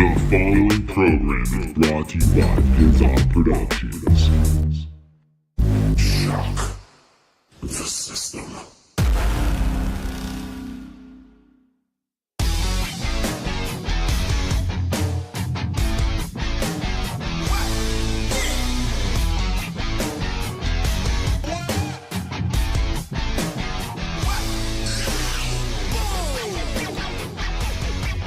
The following program is brought to you by Pizza Productions. Shock the system.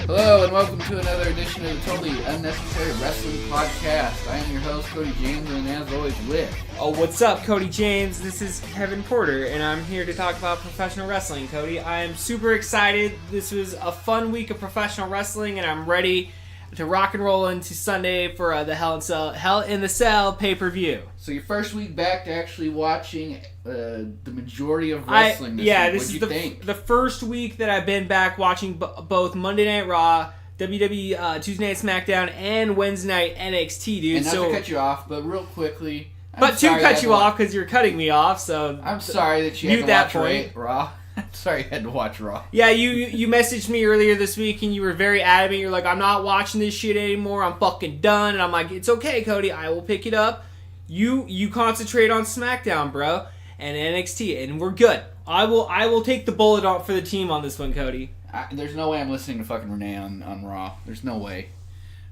Hello and welcome to another edition of the Totally Unnecessary Wrestling Podcast. I am your host, Cody James, and as always with... Oh, what's up, Cody James? This is Kevin Porter, and I'm here to talk about professional wrestling, Cody. I am super excited. This was a fun week of professional wrestling, and I'm ready to rock and roll into Sunday for the Hell in the Cell pay-per-view. So your first week back to actually watching the majority of wrestling this week. This is the first week that I've been back watching both Monday Night Raw, WWE Tuesday Night Smackdown, and Wednesday Night NXT, dude. And not to cut you off, but real quickly... to cut you off because you're cutting me off, so... I'm sorry that you had to watch Raw. I'm sorry you had to watch Raw. Yeah, you messaged me earlier this week and you were very adamant. You're like, I'm not watching this shit anymore. I'm fucking done. And I'm like, it's okay, Cody. I will pick it up. You concentrate on SmackDown, bro, and NXT, and we're good. I will take the bullet out for the team on this one, Cody. There's no way I'm listening to fucking Renee on Raw. There's no way.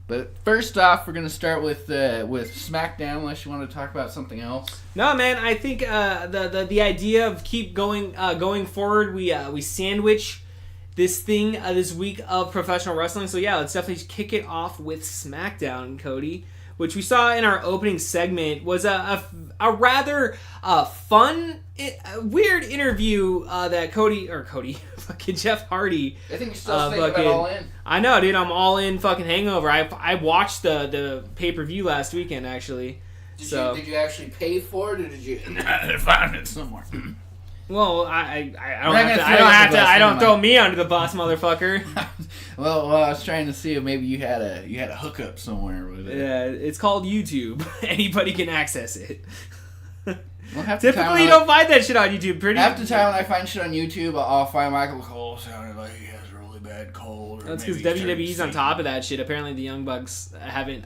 But first off, we're gonna start with SmackDown. Unless you want to talk about something else. No, man. I think the idea of keep going forward. We sandwich this thing this week of professional wrestling. So yeah, let's definitely kick it off with SmackDown, Cody, which we saw in our opening segment was a rather fun, weird interview that Cody, fucking Jeff Hardy. I think you're still thinking about All In. I know, dude. I'm all in fucking Hangover. I watched the pay-per-view last weekend, actually. Did you actually pay for it, or did you find it somewhere? Well, I don't throw me under the bus, motherfucker. Well, I was trying to see if maybe you had a hookup somewhere with it. Yeah, it's called YouTube. Anybody can access it. Well, typically, you don't find that shit on YouTube. Half the time when I find shit on YouTube, I'll find Michael Cole sounding like he has a really bad cold. That's because WWE's on top of that shit. Apparently, the Young Bucks haven't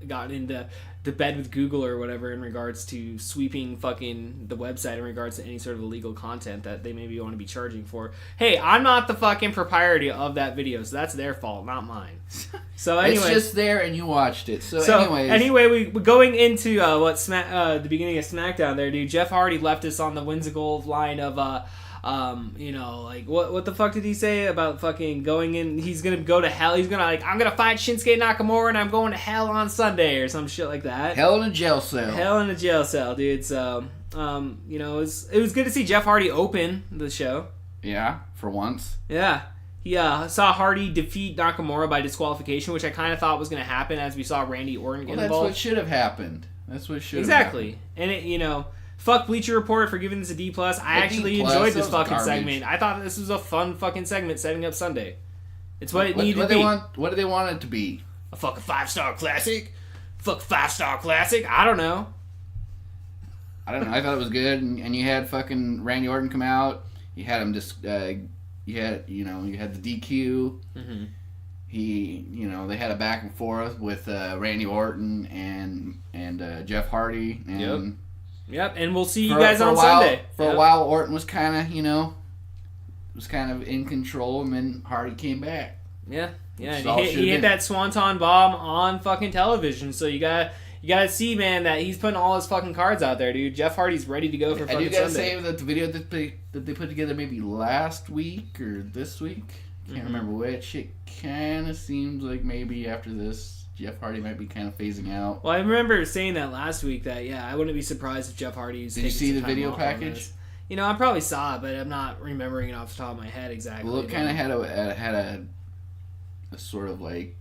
gotten into bed with Google or whatever in regards to sweeping fucking the website in regards to any sort of illegal content that they maybe want to be charging for. Hey, I'm not the fucking proprietor of that video, so that's their fault, not mine. So anyway, it's just there and you watched it. So anyway, we going into the beginning of SmackDown there, dude. Jeff Hardy left us on the whimsical line of what the fuck did he say about fucking going in? He's gonna go to hell. He's gonna I'm gonna fight Shinsuke Nakamura and I'm going to hell on Sunday or some shit like that. Hell in a jail cell. Hell in a jail cell, dude. So, it was good to see Jeff Hardy open the show. Yeah, for once. Yeah. He saw Hardy defeat Nakamura by disqualification, which I kind of thought was gonna happen as we saw Randy Orton get involved. That's what should have happened. Exactly, and it fuck Bleacher Report for giving this a D+. I actually enjoyed this fucking segment. I thought this was a fun fucking segment setting up Sunday. It's what it needed to be. What do they want it to be? A fucking 5-star classic? Fuck 5-star classic? I don't know. I thought it was good, and you had fucking Randy Orton come out. You had him just, you had the DQ. Mm-hmm. They had a back and forth with Randy Orton and Jeff Hardy. And Yep, and we'll see you guys on Sunday. For a while, Orton was kind of, in control, and then Hardy came back. Yeah. He hit that swanton bomb on fucking television. So you gotta see, man, that he's putting all his fucking cards out there, dude. Jeff Hardy's ready to go for fucking Sunday. I do gotta say that the video that they put together maybe last week or this week, can't remember which. It kind of seems like maybe after this, Jeff Hardy might be kind of phasing out. Well, I remember saying that last week that, I wouldn't be surprised if Jeff Hardy's Did you see the video package? I probably saw it, but I'm not remembering it off the top of my head exactly. Well, it kind of had a sort of like,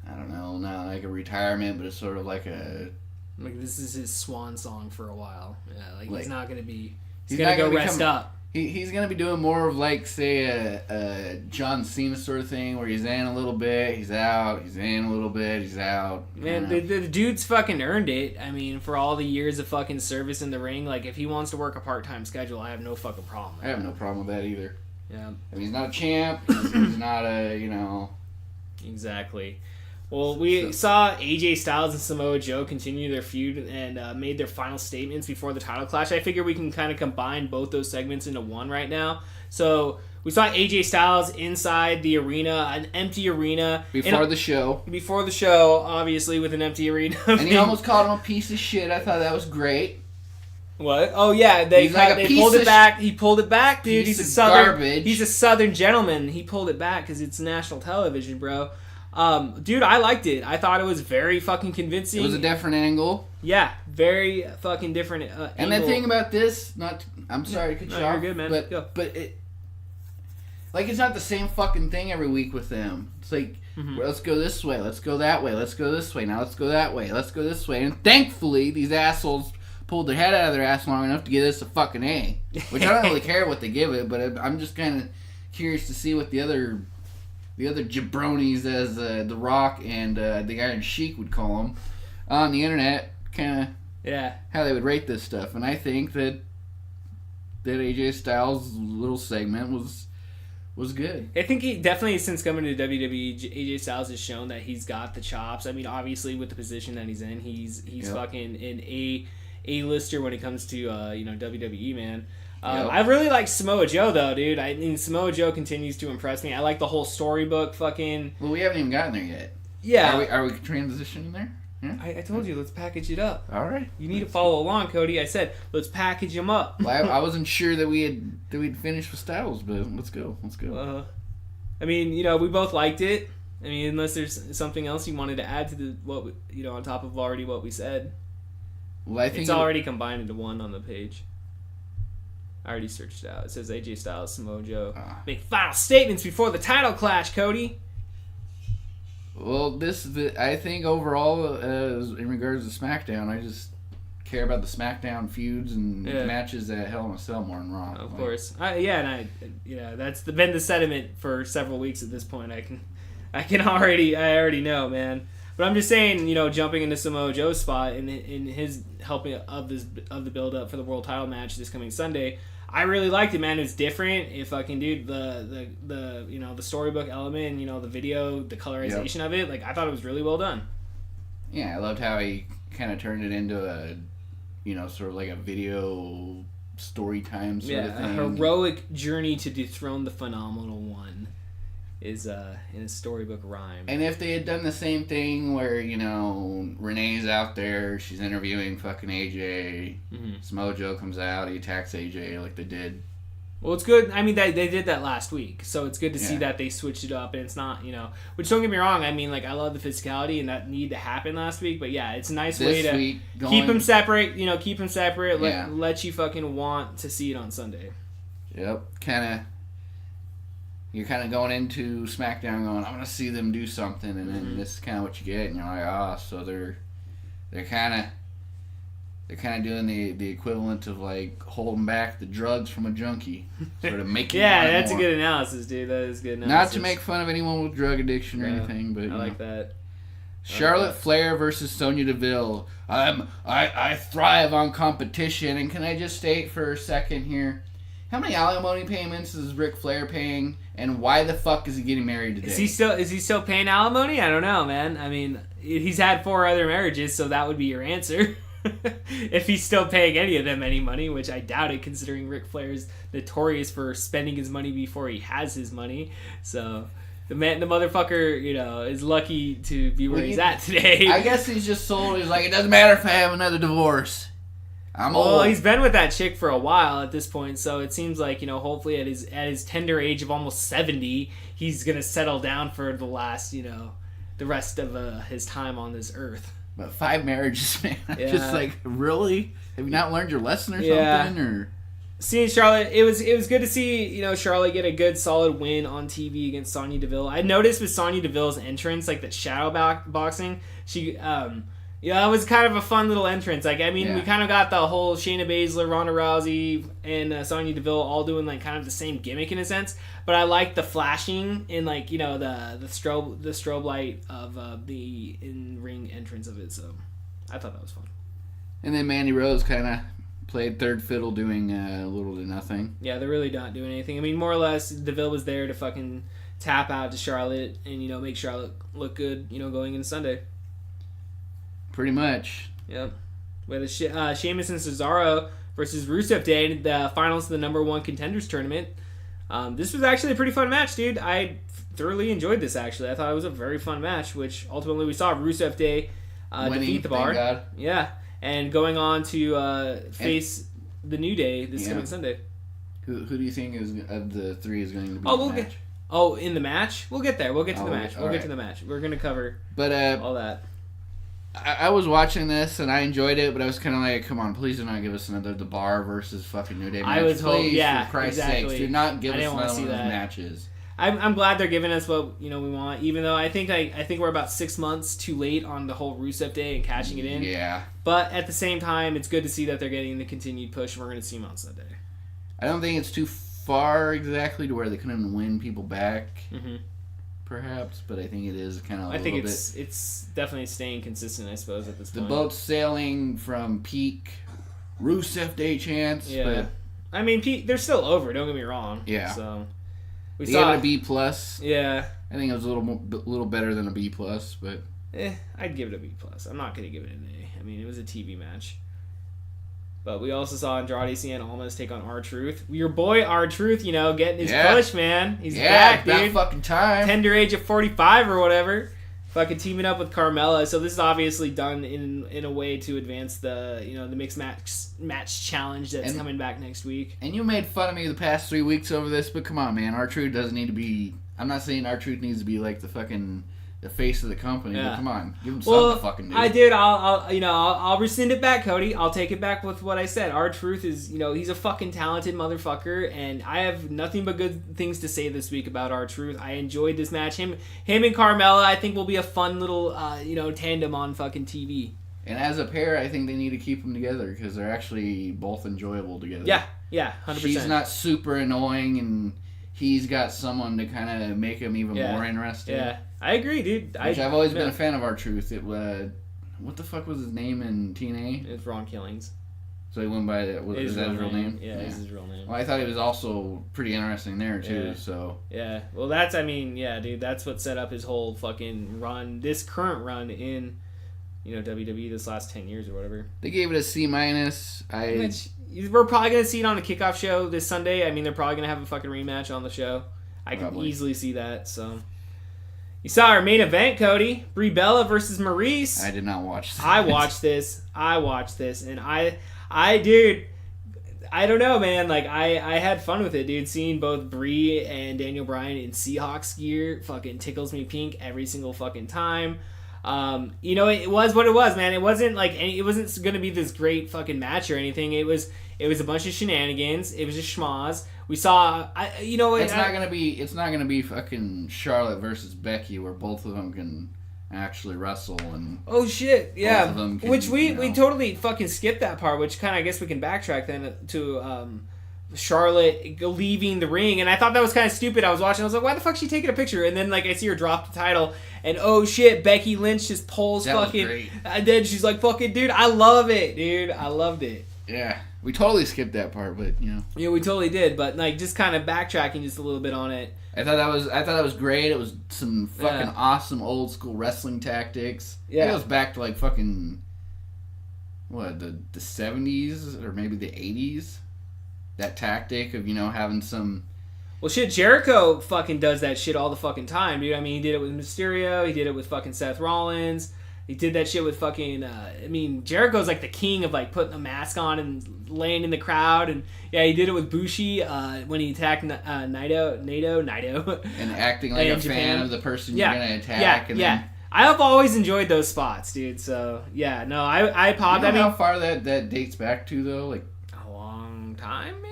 I don't know, not like a retirement, but it's sort of like a... Like, this is his swan song for a while. Yeah, he's not going to be... He's going to go rest up. He's going to be doing more of like, say, a John Cena sort of thing where he's in a little bit, he's out, he's in a little bit, he's out. Man, the dude's fucking earned it. I mean, for all the years of fucking service in the ring, like, if he wants to work a part-time schedule, I have no fucking problem with that. I have no problem with that either. Yeah. I mean, he's not a champ. He's not a, you know. Exactly. Well, we saw AJ Styles and Samoa Joe continue their feud and made their final statements before the title clash. I figure we can kind of combine both those segments into one right now. So we saw AJ Styles inside the arena, an empty arena. Before the show. Before the show, obviously, with an empty arena. And he almost called him a piece of shit. I thought that was great. What? Oh yeah, they pulled it back. He pulled it back, dude. He's a southern garbage. He's a southern gentleman. He pulled it back because it's national television, bro. Dude, I liked it. I thought it was very fucking convincing. It was a different angle. Yeah, very fucking different. And the thing about this, I'm sorry to cut you off. You're good, man. But it, like, it's not the same fucking thing every week with them. It's like, well, let's go this way, let's go that way, let's go this way, now let's go that way, let's go this way. And thankfully, these assholes pulled their head out of their ass long enough to give this a fucking A. Which I don't really care what they give it, but I'm just kind of curious to see what the other jabronis, as The Rock and the Iron Sheik would call them, on the internet, kind of how they would rate this stuff. And I think that AJ Styles' little segment was good. I think he definitely, since coming to WWE, AJ Styles has shown that he's got the chops. I mean, obviously with the position that he's in, he's fucking an A-lister when it comes to WWE, man. I really like Samoa Joe, though, dude. I mean, Samoa Joe continues to impress me. I like the whole storybook fucking... Well, we haven't even gotten there yet. Yeah. Are we transitioning there? Yeah. I told you, let's package it up. All right. You need to follow along, Cody. I said, let's package them up. Well, I wasn't sure that we'd finished with Styles, but let's go. I mean, we both liked it. I mean, unless there's something else you wanted to add to on top of already what we said. Well, I think it's already combined into one on the page. I already searched it out. It says AJ Styles, Samoa Joe. Make final statements before the title clash, Cody. Well, I think overall, in regards to SmackDown, I just care about the SmackDown feuds and matches at Hell in a Cell more than Raw. Of course, that's been the sentiment for several weeks at this point. I already know, man. But I'm just saying, jumping into Samoa Joe's spot in his helping of the build up for the world title match this coming Sunday. I really liked it, man. It was different. If I can do the storybook element, the video, the colorization of it, I thought it was really well done. Yeah, I loved how he kind of turned it into a, sort of like a video story time sort of thing. A heroic journey to dethrone the Phenomenal One is in a storybook rhyme. And if they had done the same thing where, Renee's out there, she's interviewing fucking AJ, Samoa Joe comes out, he attacks AJ like they did. Well, it's good. I mean, they did that last week, so it's good to see that they switched it up, and it's not, which don't get me wrong, I mean, I love the physicality, and that needed to happen last week, but yeah, it's a nice way to keep them separate, let you fucking want to see it on Sunday. Yep, you're kind of going into SmackDown going, I want to see them do something, and then this is kind of what you get, and you're like, so they're kind of doing the equivalent of holding back the drugs from a junkie, sort of making. That's a good analysis, dude. That is good analysis. Not to make fun of anyone with drug addiction or anything, but I like that. Charlotte Flair versus Sonya Deville. I thrive on competition, and can I just state for a second here? How many alimony payments is Ric Flair paying, and why the fuck is he getting married today? Is he still paying alimony? I don't know, man. I mean, he's had 4 other marriages, so that would be your answer. If he's still paying any of them any money, which I doubt it, considering Ric Flair is notorious for spending his money before he has his money. So the motherfucker, is lucky to be where he's at today. I guess he's just sold. He's like, it doesn't matter if I have another divorce. I'm old. Well, he's been with that chick for a while at this point, so it seems like, hopefully at his tender age of almost 70, he's gonna settle down for the last, the rest of his time on this earth. But 5 marriages, man. Just really? Have you not learned your lesson or something? Or seeing Charlotte, it was good to see, Charlotte get a good solid win on TV against Sonya Deville. I noticed with Sonya Deville's entrance, the shadow boxing, she it was kind of a fun little entrance. We kind of got the whole Shayna Baszler, Ronda Rousey, and Sonya Deville all doing kind of the same gimmick in a sense. But I like the flashing and the strobe light of the in ring entrance of it. So I thought that was fun. And then Mandy Rose kind of played third fiddle doing little to nothing. Yeah, they're really not doing anything. I mean, more or less, DeVille was there to fucking tap out to Charlotte and, you know, make Charlotte look good, you know, going into Sunday. Pretty much. Yep. With Sheamus and Cesaro versus Rusev Day, the finals of the number 1 contenders tournament. This was actually a pretty fun match, dude. I thoroughly enjoyed this, actually. I thought it was a very fun match, which ultimately we saw Rusev Day defeat the Bar. Thank God. Yeah. And going on to face the New Day this coming Sunday. Who do you think is of the 3 is going to be in the match? In the match? We'll get there. We'll get to the match. We'll get to the match. We're going to cover all that. I was watching this and I enjoyed it, but I was kind of like, come on, please do not give us another The Bar versus fucking New Day match. I was hoping, for Christ's sakes, do not give us another one of those that. matches. I'm glad they're giving us what we want, even though I think we're about 6 months too late on the whole Rusev Day and catching it in. Yeah. But at the same time, it's good to see that they're getting the continued push, and we're going to see them on Sunday. I don't think it's too far exactly to where they couldn't win people back, perhaps, but I think it is kind of. I think it's definitely staying consistent, I suppose, at this point. The boat's sailing from peak Rusev Day chance. Yeah. But I mean, they're still over. Don't get me wrong. Yeah. So. We saw it a B+. Yeah. I think it was a little better than a B+, but... I'd give it a B+. I'm not going to give it an A. I mean, it was a TV match. But we also saw Andrade Cien Almas take on R-Truth. Your boy R-Truth, you know, getting his push, man. He's back, dude. About fucking time. Tender age of 45 or whatever. Fucking teaming up with Carmella. So this is obviously done in a way to advance the the mixed match challenge that's coming back next week. And you made fun of me the past 3 weeks over this, but come on, man. R-Truth doesn't need to be... I'm not saying R-Truth needs to be like the fucking... the face of the company, but come on, give him something to fucking do. I did. I'll rescind it back, Cody. I'll take it back with what I said. R-Truth is, he's a fucking talented motherfucker, and I have nothing but good things to say this week about R-Truth. I enjoyed this match. Him and Carmella, I think, will be a fun little, tandem on fucking TV. And as a pair, I think they need to keep them together because they're actually both enjoyable together. Yeah, 100%. She's not super annoying, and he's got someone to kind of make him even more interesting. Yeah. I agree, dude. I've always been a fan of R-Truth. What the fuck was his name in TNA? It's Ron Killings. So he went by that. Is that his real name? Yeah, it's his real name. Well, I thought he was also pretty interesting there too. Yeah. So yeah, well, dude, that's what set up his whole fucking run. This current run in, WWE this last 10 years or whatever. They gave it a C-. Which we're probably gonna see it on a kickoff show this Sunday. I mean, they're probably gonna have a fucking rematch on the show. I can easily see that. So. You saw our main event, Cody. Brie Bella versus Maurice. I did not watch that. I watched this, and dude, I don't know, man. Like, I had fun with it, dude. Seeing both Brie and Daniel Bryan in Seahawks gear fucking tickles me pink every single fucking time. It was what it was, man. It wasn't it wasn't gonna be this great fucking match or anything. It was a bunch of shenanigans. It was just schmoz. We saw, it's not gonna be fucking Charlotte versus Becky where both of them can actually wrestle and. Oh shit! Yeah, both of them can, which we totally fucking skipped that part. Which kind of I guess we can backtrack then to Charlotte leaving the ring, and I thought that was kind of stupid. I was watching, I was like, why the fuck is she taking a picture? And then I see her drop the title, and oh shit, Becky Lynch just pulls that fucking. Was great. And then she's like, fucking dude, I love it, dude, I loved it. Yeah, we totally skipped that part, but Yeah, we totally did, but just kind of backtracking just a little bit on it. I thought that was great. It was some fucking awesome old school wrestling tactics. Yeah, it goes back to fucking what the 70s or maybe the 80s. That tactic of having some. Well, shit, Jericho fucking does that shit all the fucking time, dude. I mean, he did it with Mysterio. He did it with fucking Seth Rollins. He did that shit with fucking. Jericho's the king of putting a mask on and laying in the crowd, and he did it with Bushi when he attacked Naito, and acting like a fan of the person you're gonna attack. Then, I have always enjoyed those spots, dude. So I popped. How far that dates back to though, a long time, man.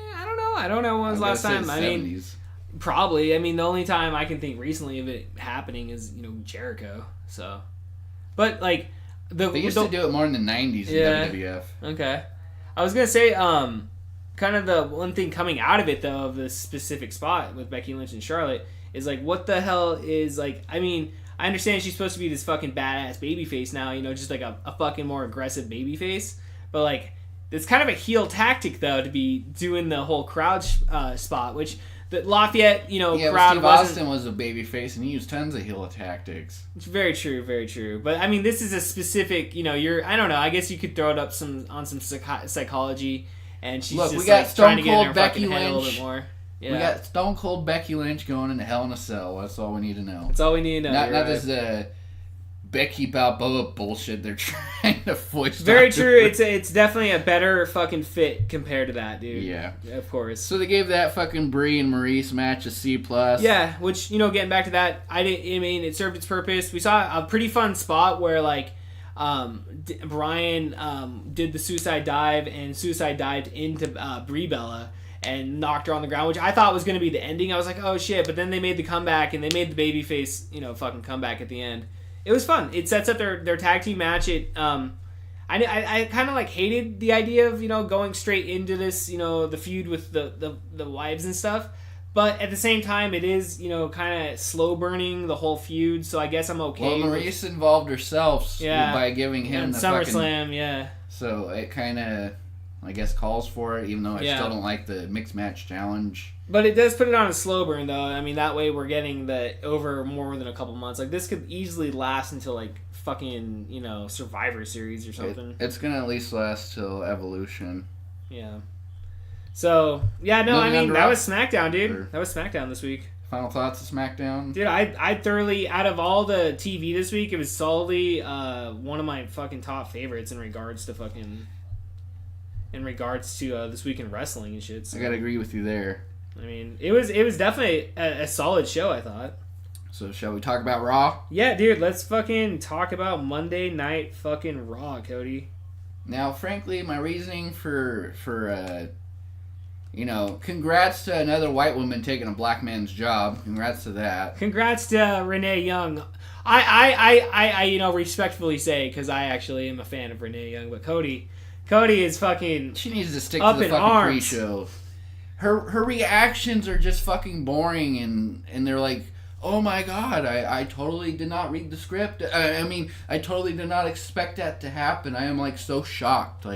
I don't know when was the last time. 70s. Probably. The only time I can think recently of it happening is Jericho. So. But they used to do it more in the 90s in WWF. Okay, I was gonna say kind of the one thing coming out of it though of this specific spot with Becky Lynch and Charlotte is what the hell is I understand she's supposed to be this fucking badass babyface now, just a fucking more aggressive babyface, but it's kind of a heel tactic though to be doing the whole crowd spot, which the Lafayette crowd Steve wasn't. Austin was a babyface and he used tons of heel tactics. It's very true, very true. But I mean, this is a specific. I don't know. I guess you could throw it up on some psychology, and she's just we got trying to get in Stone her Cold Becky fucking head a little Lynch. bit more. Yeah. We got Stone Cold Becky Lynch going into Hell in a Cell. That's all we need to know. That's all we need to know. Not this Becky Balboa bullshit they're trying to foist. Very true. It's definitely a better fucking fit compared to that, dude. Yeah, of course. So they gave that fucking Brie and Maurice match a C+. Yeah, which getting back to that, it served its purpose. We saw a pretty fun spot where Brian did the suicide dive and suicide dived into Brie Bella and knocked her on the ground, which I thought was going to be the ending. I was like, oh shit, but then they made the comeback and they made the babyface fucking comeback at the end. It was fun. It sets up their tag team match. I kind of hated the idea of going straight into this the feud with the wives and stuff, but at the same time it is kind of slow burning the whole feud. So I guess I'm okay. Well, Maurice involved herself by giving him the SummerSlam, yeah. So it kind of I guess calls for it, even though I still don't like the mixed match challenge. But it does put it on a slow burn, though. I mean, that way we're getting over more than a couple months. This could easily last until fucking Survivor Series or something. It's gonna at least last till Evolution. Yeah. So yeah, no, that was SmackDown, dude. That was SmackDown this week. Final thoughts of SmackDown, dude. I thoroughly, out of all the TV this week, it was solidly one of my fucking top favorites in regards to this week in wrestling and shit. So. I gotta agree with you there. I mean, it was definitely a solid show, I thought. So shall we talk about Raw? Yeah, dude, let's fucking talk about Monday Night fucking Raw, Cody. Now, frankly, my reasoning for congrats to another white woman taking a black man's job. Congrats to that. Congrats to Renee Young. I respectfully say, because I actually am a fan of Renee Young, but Cody is fucking. She needs to stick to the fucking pre-show. Her reactions are just fucking boring, and they're like, oh my god, I totally did not read the script. I totally did not expect that to happen. I am so shocked.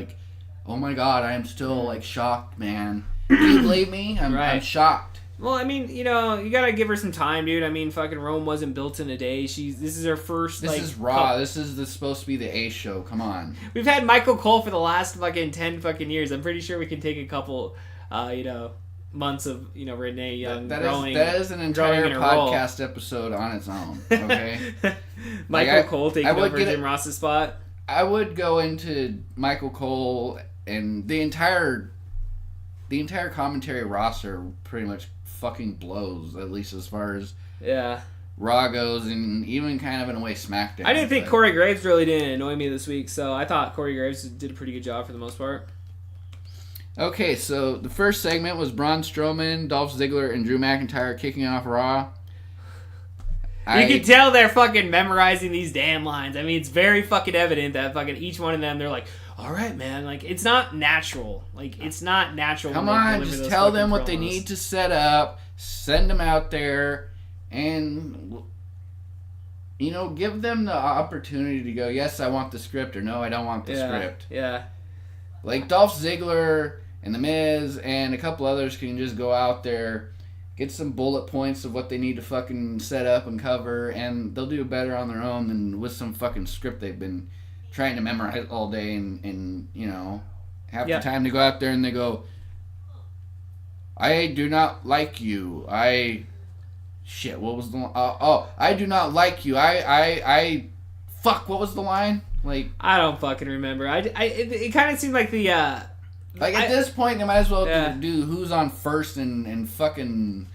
Oh my god, I am still shocked, man. Can you believe me? I'm shocked. Well, you gotta give her some time, dude. Fucking Rome wasn't built in a day. This is her first. This is Raw. This is supposed to be the A show. Come on. We've had Michael Cole for the last fucking 10 fucking years. I'm pretty sure we can take a couple. Months of Renee Young growing. That is an entire podcast episode on its own. Okay, Michael Cole taking over Jim Ross's spot. I would go into Michael Cole and the entire commentary roster pretty much fucking blows, at least as far as Raw goes, and even kind of in a way SmackDown. I didn't think Corey Graves really didn't annoy me this week, so I thought Corey Graves did a pretty good job for the most part. Okay, so the first segment was Braun Strowman, Dolph Ziggler, and Drew McIntyre kicking off Raw. You can tell they're fucking memorizing these damn lines. It's very fucking evident that fucking each one of them, they're like, all right, man. It's not natural. It's not natural. Come on, just tell them what they need to set up, send them out there, and, give them the opportunity to go, yes, I want the script, or no, I don't want the script. Yeah. Dolph Ziggler and The Miz and a couple others can just go out there, get some bullet points of what they need to fucking set up and cover, and they'll do better on their own than with some fucking script they've been trying to memorize all day and have the time to go out there and they go, I do not like you. Shit, what was the line? I do not like you. Fuck, what was the line? I don't fucking remember. It kind of seemed like the at this point they might as well do who's on first and fucking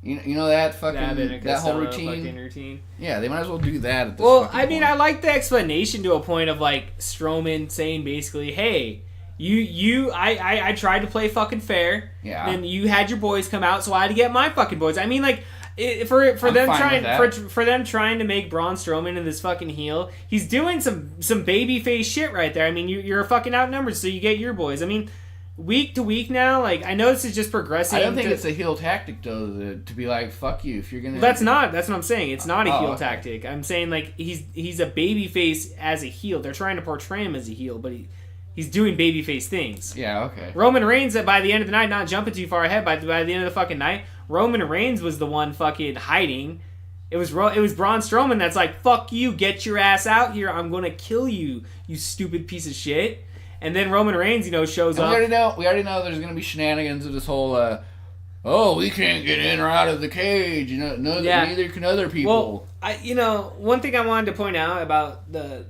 that fucking that whole routine. Yeah, they might as well do that at this point. I like the explanation to a point of Strowman saying basically, hey, I tried to play fucking fair. Yeah. And you had your boys come out, so I had to get my fucking boys. For them trying to make Braun Strowman in this fucking heel, he's doing some babyface shit right there. You're fucking outnumbered, so you get your boys. Week to week now, I know this is just progressing. I don't think it's a heel tactic though to be like, fuck you if you're gonna. That's what I'm saying. It's not a heel tactic. I'm saying he's a babyface as a heel. They're trying to portray him as a heel, but He's doing babyface things. Yeah, okay. Roman Reigns, by the end of the night, not jumping too far ahead, by the end of the fucking night, Roman Reigns was the one fucking hiding. It was Braun Strowman that's like, fuck you, get your ass out here, I'm gonna kill you, you stupid piece of shit. And then Roman Reigns, shows up. We already know there's gonna be shenanigans of this whole, we can't get in or out of the cage, neither can other people. Well, one thing I wanted to point out about the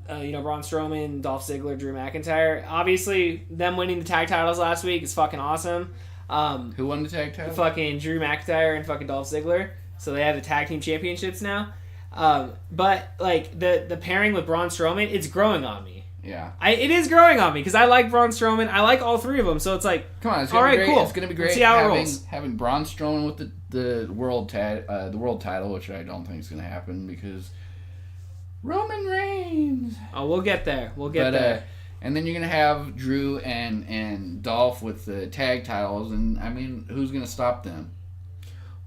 Braun Strowman, Dolph Ziggler, Drew McIntyre. Obviously, them winning the tag titles last week is fucking awesome. Who won the tag title? Fucking Drew McIntyre and fucking Dolph Ziggler. So they have the tag team championships now. But like the pairing with Braun Strowman, it's growing on me. Yeah. It is growing on me because I like Braun Strowman. I like all three of them. So it's like, come on, it's all right, great. cool. It's gonna be great. Let's see how it rolls. Having Braun Strowman with the world title, which I don't think is gonna happen because Roman Reigns. Oh, we'll get there. We'll get there. And then you're gonna have Drew and Dolph with the tag titles, and I mean, who's gonna stop them?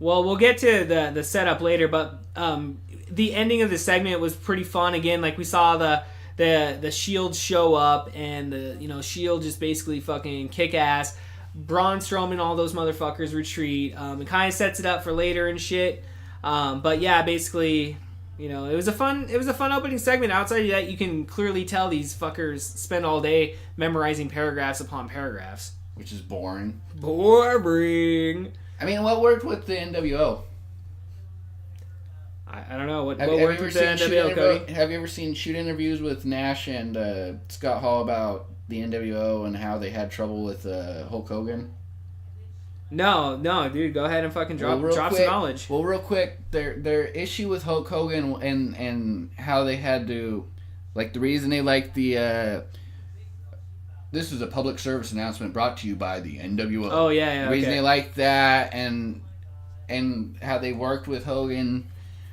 Well, we'll get to the setup later, but the ending of the segment was pretty fun. Again, like we saw the Shield show up, and the Shield just basically fucking kick ass. Braun Strowman, all those motherfuckers retreat. It kind of sets it up for later and shit. But yeah, basically. It was a fun opening segment. Outside of that, you can clearly tell these fuckers spend all day memorizing paragraphs upon paragraphs. Which is boring. Boring. I mean, what worked with the NWO? I don't know. What worked with the NWO, Cody? Have you ever seen shoot interviews with Nash and Scott Hall about the NWO and how they had trouble with Hulk Hogan? No, dude. Go ahead and fucking drop some knowledge. Well, real quick, their issue with Hulk Hogan and how they had to, like, the reason they liked the this is a public service announcement brought to you by the NWO. Oh yeah. The reason they liked that and how they worked with Hogan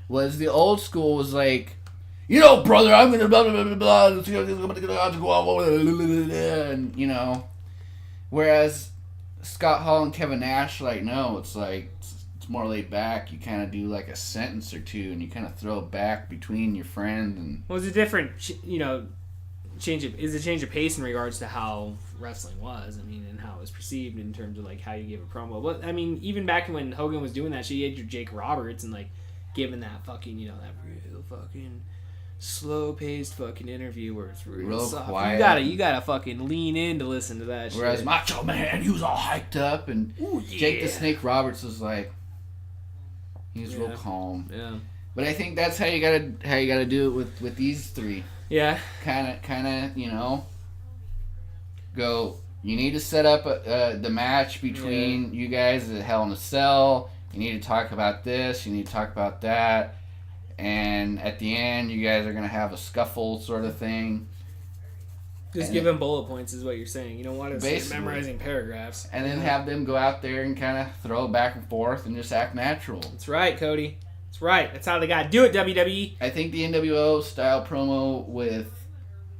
was the old school was like, brother, I'm gonna blah blah blah blah, and whereas Scott Hall and Kevin Nash, like, no, it's like, it's more laid back. You kind of do like a sentence or two, and you kind of throw it back between your friend and. Well, it's a different, change of pace in regards to how wrestling was. I mean, and how it was perceived in terms of like how you give a promo. But I mean, even back when Hogan was doing that shit, you had your Jake Roberts and like giving that fucking, that real fucking slow-paced fucking interview where it's real soft. Quiet. You gotta fucking lean in to listen to that shit. Whereas Macho Man, he was all hyped up, and Jake the Snake Roberts was like, he's real calm. Yeah. But I think that's how you gotta do it with these three. Yeah. Kind of, go. You need to set up the match between you guys at Hell in a Cell. You need to talk about this. You need to talk about that. And at the end, you guys are going to have a scuffle sort of thing. Just give them bullet points is what you're saying. You don't want to start memorizing paragraphs. And then have them go out there and kind of throw it back and forth and just act natural. That's right, Cody. That's right. That's how they got to do it, WWE. I think the NWO style promo with,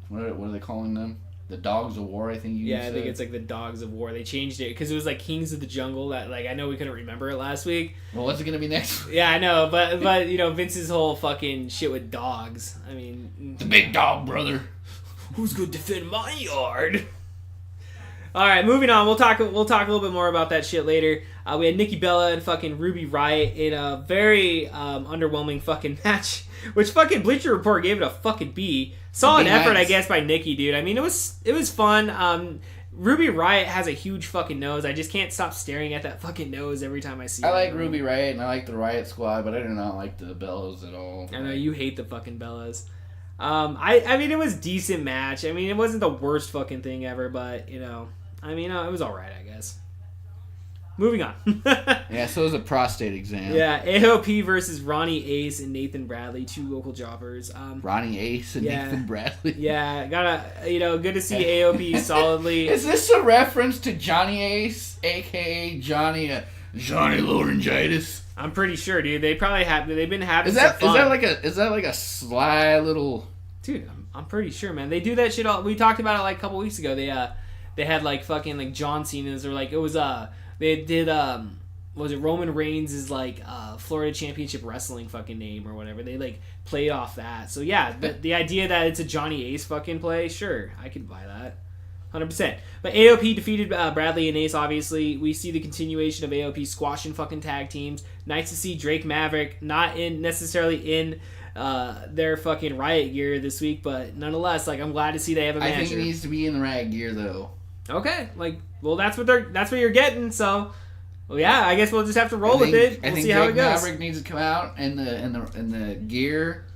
what are they calling them? The Dogs of War, I think I think it's like the Dogs of War. They changed it because it was like Kings of the Jungle. That I know we couldn't remember it last week. Well, what's it gonna be next week? Yeah, I know, but Vince's whole fucking shit with dogs. I mean, the big dog, brother. Who's gonna defend my yard? All right, moving on. We'll talk a little bit more about that shit later. We had Nikki Bella and fucking Ruby Riott in a very underwhelming fucking match, which fucking Bleacher Report gave it a fucking B. Solid effort, nice. I guess, by Nikki, dude. I mean, it was fun. Ruby Riott has a huge fucking nose. I just can't stop staring at that fucking nose every time I see it. I like Ruby Riott and I like the Riott Squad, but I do not like the Bellas at all. I know you hate the fucking Bellas. I mean, it was a decent match. I mean, it wasn't the worst fucking thing ever, but it was all right, I guess. Moving on. Yeah, so it was a prostate exam. Yeah, AOP versus Ronnie Ace and Nathan Bradley, two local jobbers. Ronnie Ace and Nathan Bradley. Yeah, good to see AOP solidly. Is this a reference to Johnny Ace, a.k.a. Johnny Laryngitis? I'm pretty sure, dude. They've been having Is that like a sly little... Dude, I'm pretty sure, man. They do that shit all... We talked about it like a couple weeks ago. They had like fucking like John Cena's or like it was they did was it Roman Reigns is like Florida Championship Wrestling fucking name or whatever. They like played off that. So yeah, the idea that it's a Johnny Ace fucking play, sure, I could buy that. 100%. But AOP defeated Bradley and Ace, obviously. We see the continuation of AOP squashing fucking tag teams. Nice to see Drake Maverick not necessarily in their fucking Riot gear this week, but nonetheless, like, I'm glad to see they have a match. I think it needs to be in the Riot gear, though. Okay, like, well, that's what you're getting, so... Well, yeah, I guess we'll just have to roll with it. We'll see how it goes. I think Maverick needs to come out in the gear,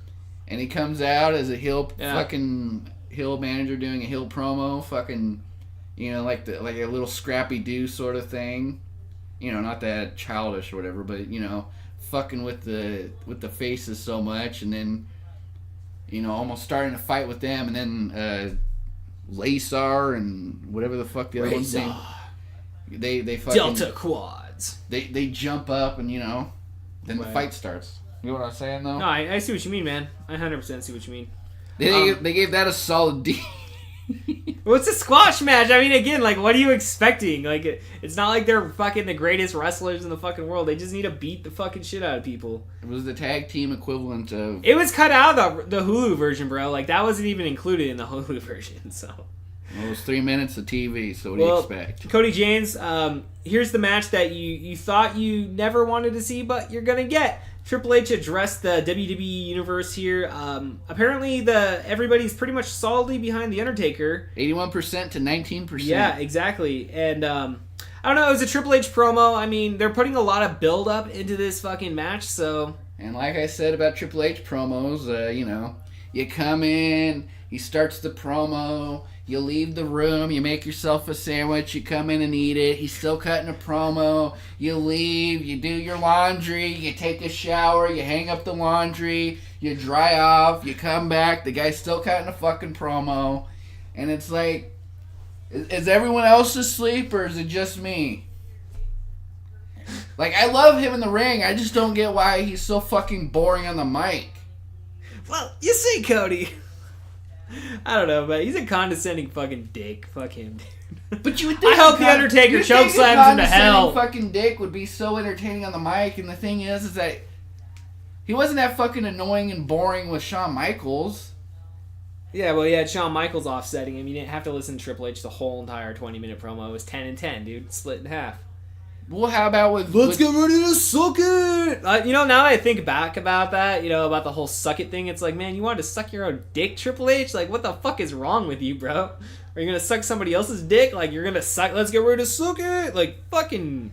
and he comes out as a fucking heel manager doing a heel promo, fucking, you know, like a little Scrappy Doo sort of thing, you know, not that childish or whatever, but you know, fucking with the faces so much, and then, you know, almost starting to fight with them, and then Lazar and whatever the fuck the other one's name. They fucking Delta Quads. They jump up and, you know, then the fight starts. You know what I'm saying, though? No, I see what you mean, man. I 100% see what you mean. They gave that a solid D. Well, it's a squash match. I mean, again, like, what are you expecting? Like, it's not like they're fucking the greatest wrestlers in the fucking world. They just need to beat the fucking shit out of people. It was the tag team equivalent of... It was cut out of the Hulu version, bro. Like, that wasn't even included in the Hulu version, so... Well, it was 3 minutes of TV, so what do you expect? Cody James, here's the match that you thought you never wanted to see, but you're going to get. Triple H addressed the WWE Universe here. Apparently, everybody's pretty much solidly behind The Undertaker. 81% to 19%. Yeah, exactly. And, I don't know, it was a Triple H promo. I mean, they're putting a lot of build-up into this fucking match, so... And like I said about Triple H promos, you know, you come in, he starts the promo... You leave the room, you make yourself a sandwich, you come in and eat it, he's still cutting a promo, you leave, you do your laundry, you take a shower, you hang up the laundry, you dry off, you come back, the guy's still cutting a fucking promo, and it's like, is everyone else asleep or is it just me? Like, I love him in the ring, I just don't get why he's so fucking boring on the mic. Well, you see, Cody... I don't know, but he's a condescending fucking dick. Fuck him, dude. But you would think I hope the Undertaker chokeslams him to hell. Fucking dick would be so entertaining on the mic, and the thing is that he wasn't that fucking annoying and boring with Shawn Michaels. Yeah, well, yeah, Shawn Michaels offsetting him. You didn't have to listen to Triple H the whole entire 20-minute promo. It was 10 and 10, dude, split in half. Well, how about with... Let's get ready to suck it! You know, now that I think back about that, you know, about the whole suck it thing, it's like, man, you wanted to suck your own dick, Triple H? Like, what the fuck is wrong with you, bro? Are you gonna suck somebody else's dick? Like, you're gonna suck... Let's get ready to suck it! Like, fucking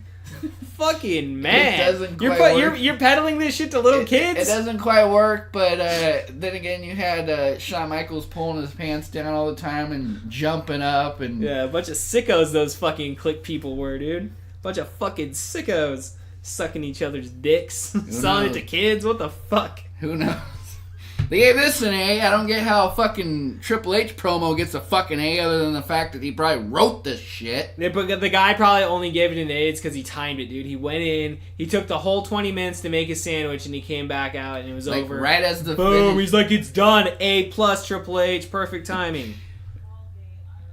man. It doesn't quite work. You're peddling this shit to little kids? It doesn't quite work, but then again, you had Shawn Michaels pulling his pants down all the time and jumping up and... Yeah, a bunch of sickos those fucking click people were, dude. Bunch of fucking sickos sucking each other's dicks, selling it to kids. What the fuck? Who knows? They gave this an A. I don't get how a fucking Triple H promo gets a fucking A other than the fact that he probably wrote this shit. The guy probably only gave it an A because he timed it, dude. He went in, he took the whole 20 minutes to make a sandwich, and he came back out, and it was over. Right as the boom, finish. he's like, it's done. A+ Triple H, perfect timing.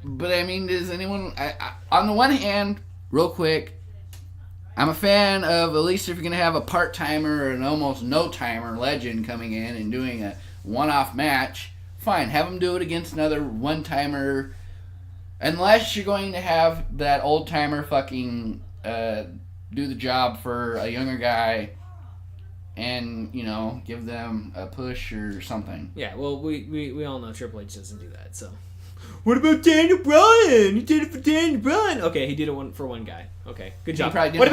But I mean, does anyone... on the one hand, real quick, I'm a fan of, at least if you're going to have a part-timer or an almost no-timer legend coming in and doing a one-off match, fine, have them do it against another one-timer, unless you're going to have that old-timer fucking do the job for a younger guy and, you know, give them a push or something. Yeah, well, we all know Triple H doesn't do that, so... What about Daniel Bryan? He did it for Daniel Bryan. Okay, he did it for one guy. Okay, good job. What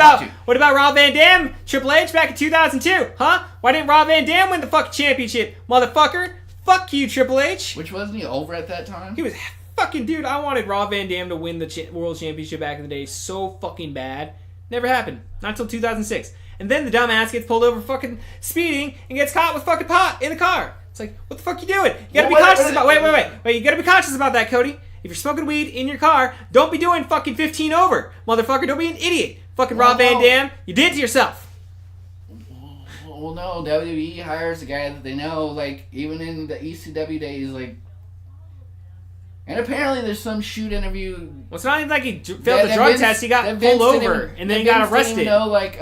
about Rob Van Dam? Triple H back in 2002, huh? Why didn't Rob Van Dam win the fucking championship, motherfucker? Fuck you, Triple H. Which wasn't he over at that time? He was fucking, dude. I wanted Rob Van Dam to win the world championship back in the day so fucking bad. Never happened. Not until 2006. And then the dumbass gets pulled over fucking speeding and gets caught with fucking pot in the car. It's like, what the fuck you doing? You gotta be conscious about... Wait. You gotta be conscious about that, Cody. If you're smoking weed in your car, don't be doing fucking 15 over. Motherfucker, don't be an idiot. Fucking Rob Van Dam, you did it to yourself. Well, no, WWE hires a guy that they know, like, even in the ECW days, like, And apparently there's some shoot interview. Well, it's not even like he failed the drug test. He got pulled over and then he got arrested. Didn't know, like,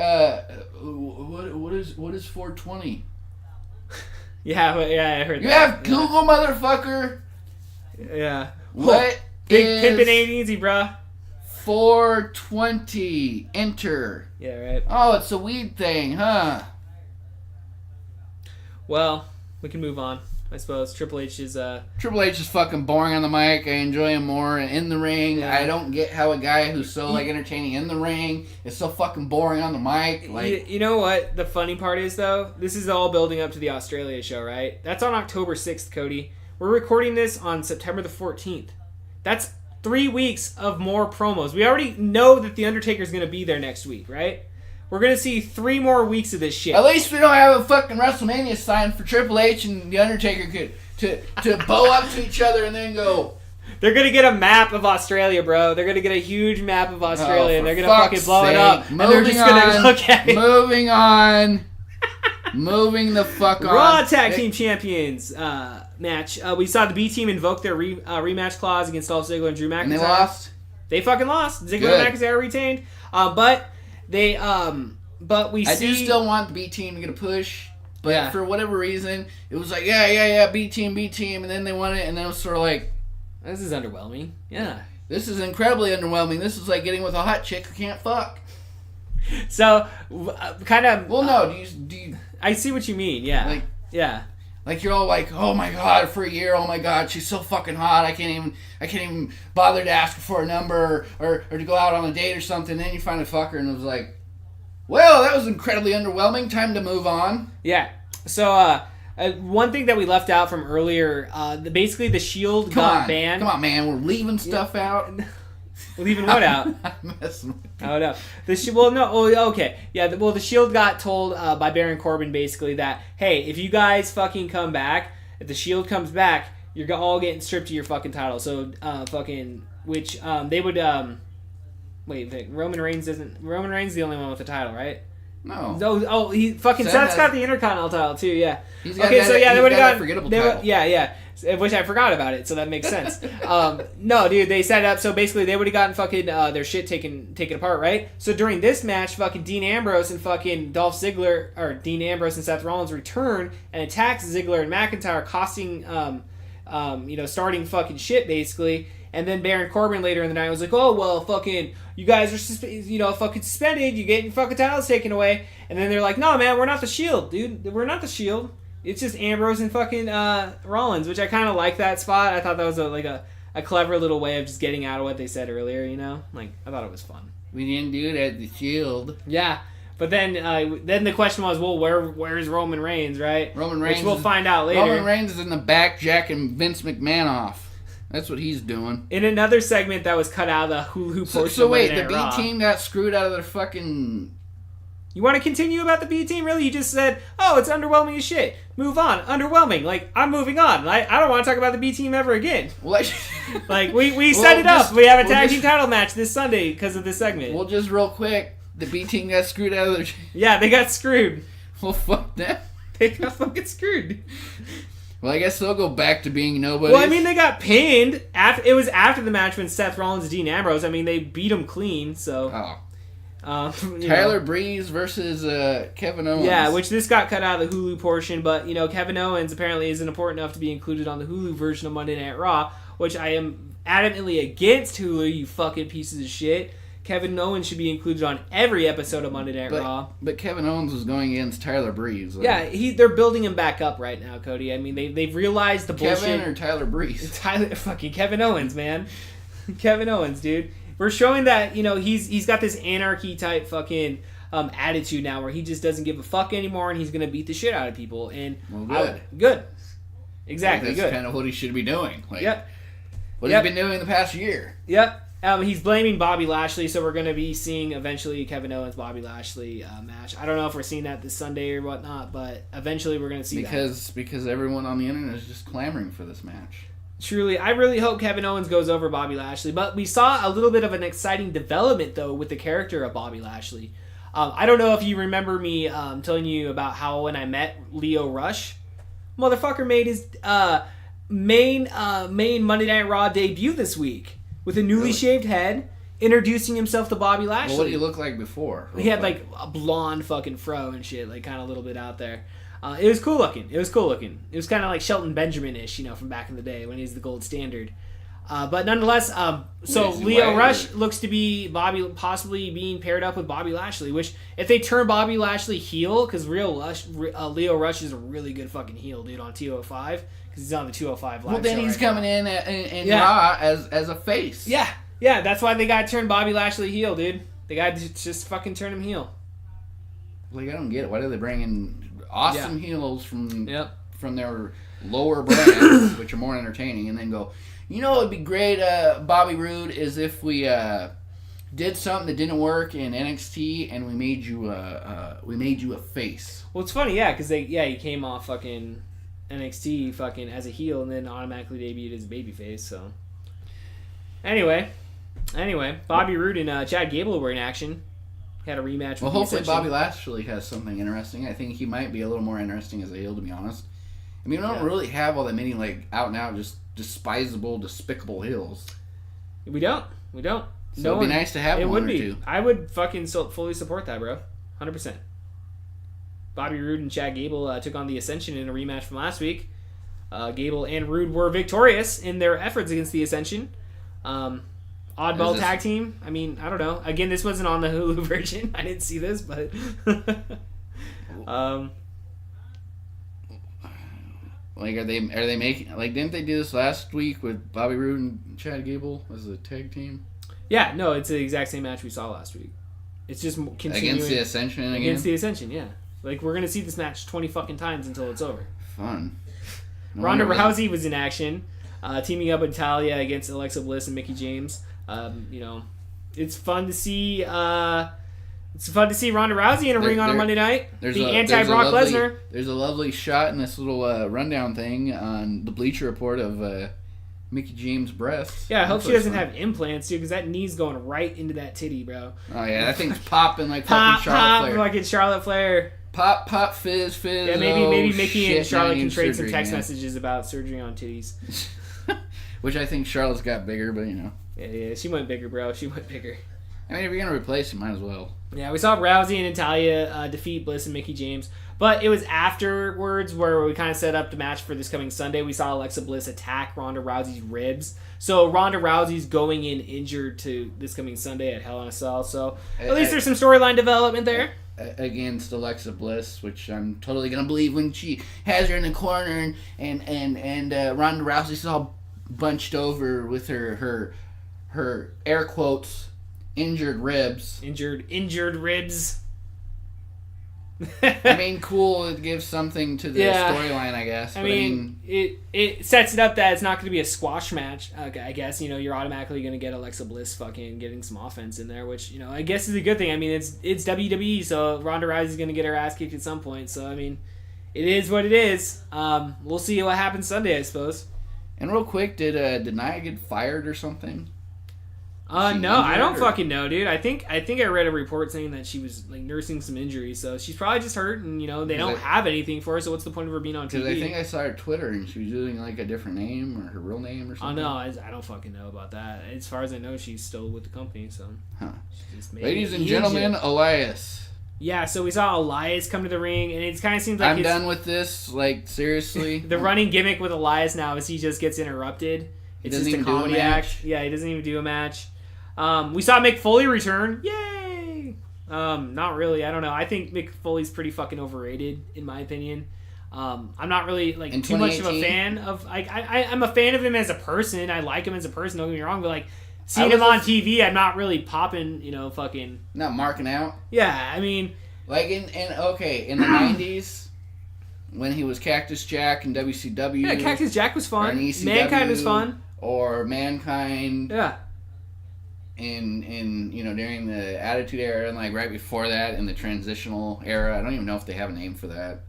what is 420? Yeah, I heard that. You have Google, motherfucker. Yeah. What Big is pimpin' ain't easy, bruh. 420? Enter. Yeah, right. Oh, it's a weed thing, huh? Well, we can move on, I suppose. Triple H is fucking boring on the mic. I enjoy him more in the ring. Yeah. I don't get how a guy who's so like entertaining in the ring is so fucking boring on the mic. Like, you know what the funny part is though? This is all building up to the Australia show, right? That's on October 6th, Cody. We're recording this on September the 14th. That's 3 weeks of more promos. We already know that The Undertaker's going to be there next week, right? We're going to see 3 more weeks of this shit. at least we don't have a fucking WrestleMania sign for Triple H and The Undertaker to bow up to each other and then go. They're going to get a map of Australia, bro. They're going to get a huge map of Australia and they're going to fucking blow it up. And they're just going to look at it. Moving on. Moving the fuck on. Raw Tag Team Champions match. We saw the B Team invoke their rematch clause against Dolph Ziggler and Drew McIntyre. And they lost? They fucking lost. Ziggler and McIntyre retained. But we see... I do still want the B Team to get a push. But for whatever reason, it was like, yeah, B Team. And then they won it, and then it was sort of like... This is underwhelming. Yeah. This is incredibly underwhelming. This is like getting with a hot chick who can't fuck. So, kind of... Well, no, do you... I see what you mean, yeah. Like you're all like, oh my god, for a year, oh my god, she's so fucking hot. I can't even bother to ask her for a number or to go out on a date or something. Then you find a fucker and it was like, well, that was incredibly underwhelming. Time to move on. Yeah. So one thing that we left out from earlier, basically the Shield got banned. Come on, man, we're leaving stuff out. Leaving what out? I'm messing with you. Oh no. The Shield got told by Baron Corbin basically that, hey, if you guys fucking come back, if the Shield comes back, you're all getting stripped of your fucking title. So they would Roman Reigns is the only one with the title, right? No. He fucking Seth's got the Intercontinental title too. Yeah. He's got they would have got a forgettable title. Yeah. Which I forgot about it, so that makes sense. No, dude, they set it up so basically they would have gotten fucking their shit taken apart, right? So during this match, fucking Dean Ambrose and fucking Dean Ambrose and Seth Rollins return and attacks Ziggler and McIntyre, costing starting fucking shit basically. And then Baron Corbin later in the night was like, oh, well, fucking, you guys are fucking suspended. You get your fucking titles taken away. And then they're like, no, man, we're not the Shield, dude. We're not the Shield. It's just Ambrose and fucking Rollins, which I kind of like that spot. I thought that was a clever little way of just getting out of what they said earlier, you know? Like, I thought it was fun. We didn't do that, the Shield. Yeah. But then the question was, well, where's Roman Reigns, right? Which we'll find out later. Roman Reigns is in the back jacking Vince McMahon off. That's what he's doing. In another segment that was cut out of the Hulu portion. So wait, the B Team got screwed out of their fucking... You want to continue about the B Team? Really? You just said, oh, it's underwhelming as shit. Move on. Underwhelming. Like, I'm moving on. I don't want to talk about the B Team ever again. Well, like, we set it up. We have a tag team title match this Sunday because of this segment. Well, just real quick, the B Team got screwed out of their... Yeah, they got screwed. Well, fuck that. They got fucking screwed. Well, I guess they'll go back to being nobody. Well, I mean, they got pinned. It was after the match when Seth Rollins and Dean Ambrose. I mean, they beat them clean, so... Tyler Breeze versus Kevin Owens. Yeah, which this got cut out of the Hulu portion, but, Kevin Owens apparently isn't important enough to be included on the Hulu version of Monday Night Raw, which I am adamantly against Hulu, you fucking pieces of shit. Kevin Owens should be included on every episode of Monday Night Raw. But Kevin Owens was going against Tyler Breeze. Like. Yeah, they're building him back up right now, Cody. I mean, they've realized the bullshit. Kevin or Tyler Breeze? Fucking Kevin Owens, man. Kevin Owens, dude. We're showing that, he's got this anarchy type fucking attitude now where he just doesn't give a fuck anymore and he's going to beat the shit out of people. And good. Exactly, that's good. Kind of what he should be doing. Like, yep. What he's been doing the past year. Yep. He's blaming Bobby Lashley, so we're going to be seeing eventually Kevin Owens Bobby Lashley match. I don't know if we're seeing that this Sunday or whatnot, but eventually we're going to see that. Because everyone on the internet is just clamoring for this match. Truly, I really hope Kevin Owens goes over Bobby Lashley, but we saw a little bit of an exciting development, though, with the character of Bobby Lashley. I don't know if you remember me telling you about how when I met Leo Rush, motherfucker made his main Monday Night Raw debut this week with a newly shaved head, introducing himself to Bobby Lashley. Well, what did he look like before? He had like a blonde fucking fro and shit, like kind of a little bit out there. It was cool looking. It was kind of like Shelton Benjamin-ish, from back in the day when he was the gold standard. But nonetheless, so Leo Rush looks to be Bobby possibly being paired up with Bobby Lashley, which if they turn Bobby Lashley heel, because Leo Rush is a really good fucking heel, dude, on T.U.W.P, because he's on the 205 live. Well, then show he's right coming in Raw as a face. Yeah, that's why they got to turn Bobby Lashley heel, dude. They got to just fucking turn him heel. Like, I don't get it. Why do they bring in awesome heels from their lower brands, which are more entertaining, and then go, it'd be great, Bobby Roode, is if we did something that didn't work in NXT and we made you a face. Well, it's funny, because he came off fucking NXT fucking as a heel and then automatically debuted as a babyface. So anyway, Bobby Roode and Chad Gable were in action. Had a rematch. Well, hopefully Bobby Lashley has something interesting. I think he might be a little more interesting as a heel, to be honest. I mean, we don't really have all that many like out and out just despisable, despicable heels. We don't. So it'd be nice to have one or two. I would fucking fully support that, bro. 100%. Bobby Roode and Chad Gable took on the Ascension in a rematch from last week. Gable and Roode were victorious in their efforts against the Ascension. Oddball tag team. I mean, I don't know. Again, this wasn't on the Hulu version. I didn't see this, but like, are they making, like, didn't they do this last week with Bobby Roode and Chad Gable as a tag team? Yeah, no, it's the exact same match we saw last week. It's just continuing against the Ascension again. Against the Ascension, yeah. Like, we're gonna see this match 20 fucking times until it's over. Fun. Ronda Rousey was in action, teaming up with Talia against Alexa Bliss and Mickie James. It's fun to see. It's fun to see Ronda Rousey in a ring on a Monday night. The anti-Brock Lesnar. There's a lovely shot in this little rundown thing on the Bleacher Report of Mickie James' breasts. Yeah, I hope she doesn't have implants, too, because that knee's going right into that titty, bro. Oh, yeah, that thing's popping like fucking Charlotte Flair. Like it's Charlotte Flair. Pop, fizz. Yeah, maybe Mickie and Charlotte can trade some text messages about surgery on titties. Which I think Charlotte's got bigger, but Yeah, she went bigger, bro. She went bigger. I mean, if you're going to replace him, might as well. Yeah, we saw Rousey and Natalya defeat Bliss and Mickie James. But it was afterwards where we kind of set up the match for this coming Sunday. We saw Alexa Bliss attack Ronda Rousey's ribs. So Ronda Rousey's going in injured to this coming Sunday at Hell in a Cell. So at least there's some storyline development there. Against Alexa Bliss, which I'm totally going to believe when she has her in the corner and Ronda Rousey's all bunched over with her air quotes injured ribs. Injured ribs. I mean, cool. It gives something to the storyline, I guess. I mean, it sets it up that it's not going to be a squash match. I guess you're automatically going to get Alexa Bliss fucking getting some offense in there, which I guess is a good thing. I mean, it's WWE, so Ronda Rousey's going to get her ass kicked at some point. So I mean, it is what it is. We'll see what happens Sunday, I suppose. And real quick, did Nia get fired or something? No, I don't fucking know, dude. I think I read a report saying that she was like nursing some injuries, so she's probably just hurt, and they don't have anything for her. So what's the point of her being on TV? Because I think I saw her Twitter, and she was using like a different name or her real name or something. Oh no, I don't fucking know about that. As far as I know, she's still with the company. So, Ladies and gentlemen, Elias. Yeah, so we saw Elias come to the ring, and it kind of seems like I'm done with this. Like, seriously, the running gimmick with Elias now is he just gets interrupted. It's just a comedy act. Yeah, he doesn't even do a match. We saw Mick Foley return. Yay! Not really. I don't know. I think Mick Foley's pretty fucking overrated, in my opinion. I'm not really like too much of a fan of. I'm a fan of him as a person. I like him as a person. Don't get me wrong, but like seeing him on TV, I'm not really popping. Fucking not marking out. Yeah, I mean, like in the '90s. When he was Cactus Jack in WCW. Yeah, Cactus Jack was fun. Mankind was fun. Or Mankind. Yeah. In during the Attitude Era and like right before that in the Transitional Era. I don't even know if they have a name for that.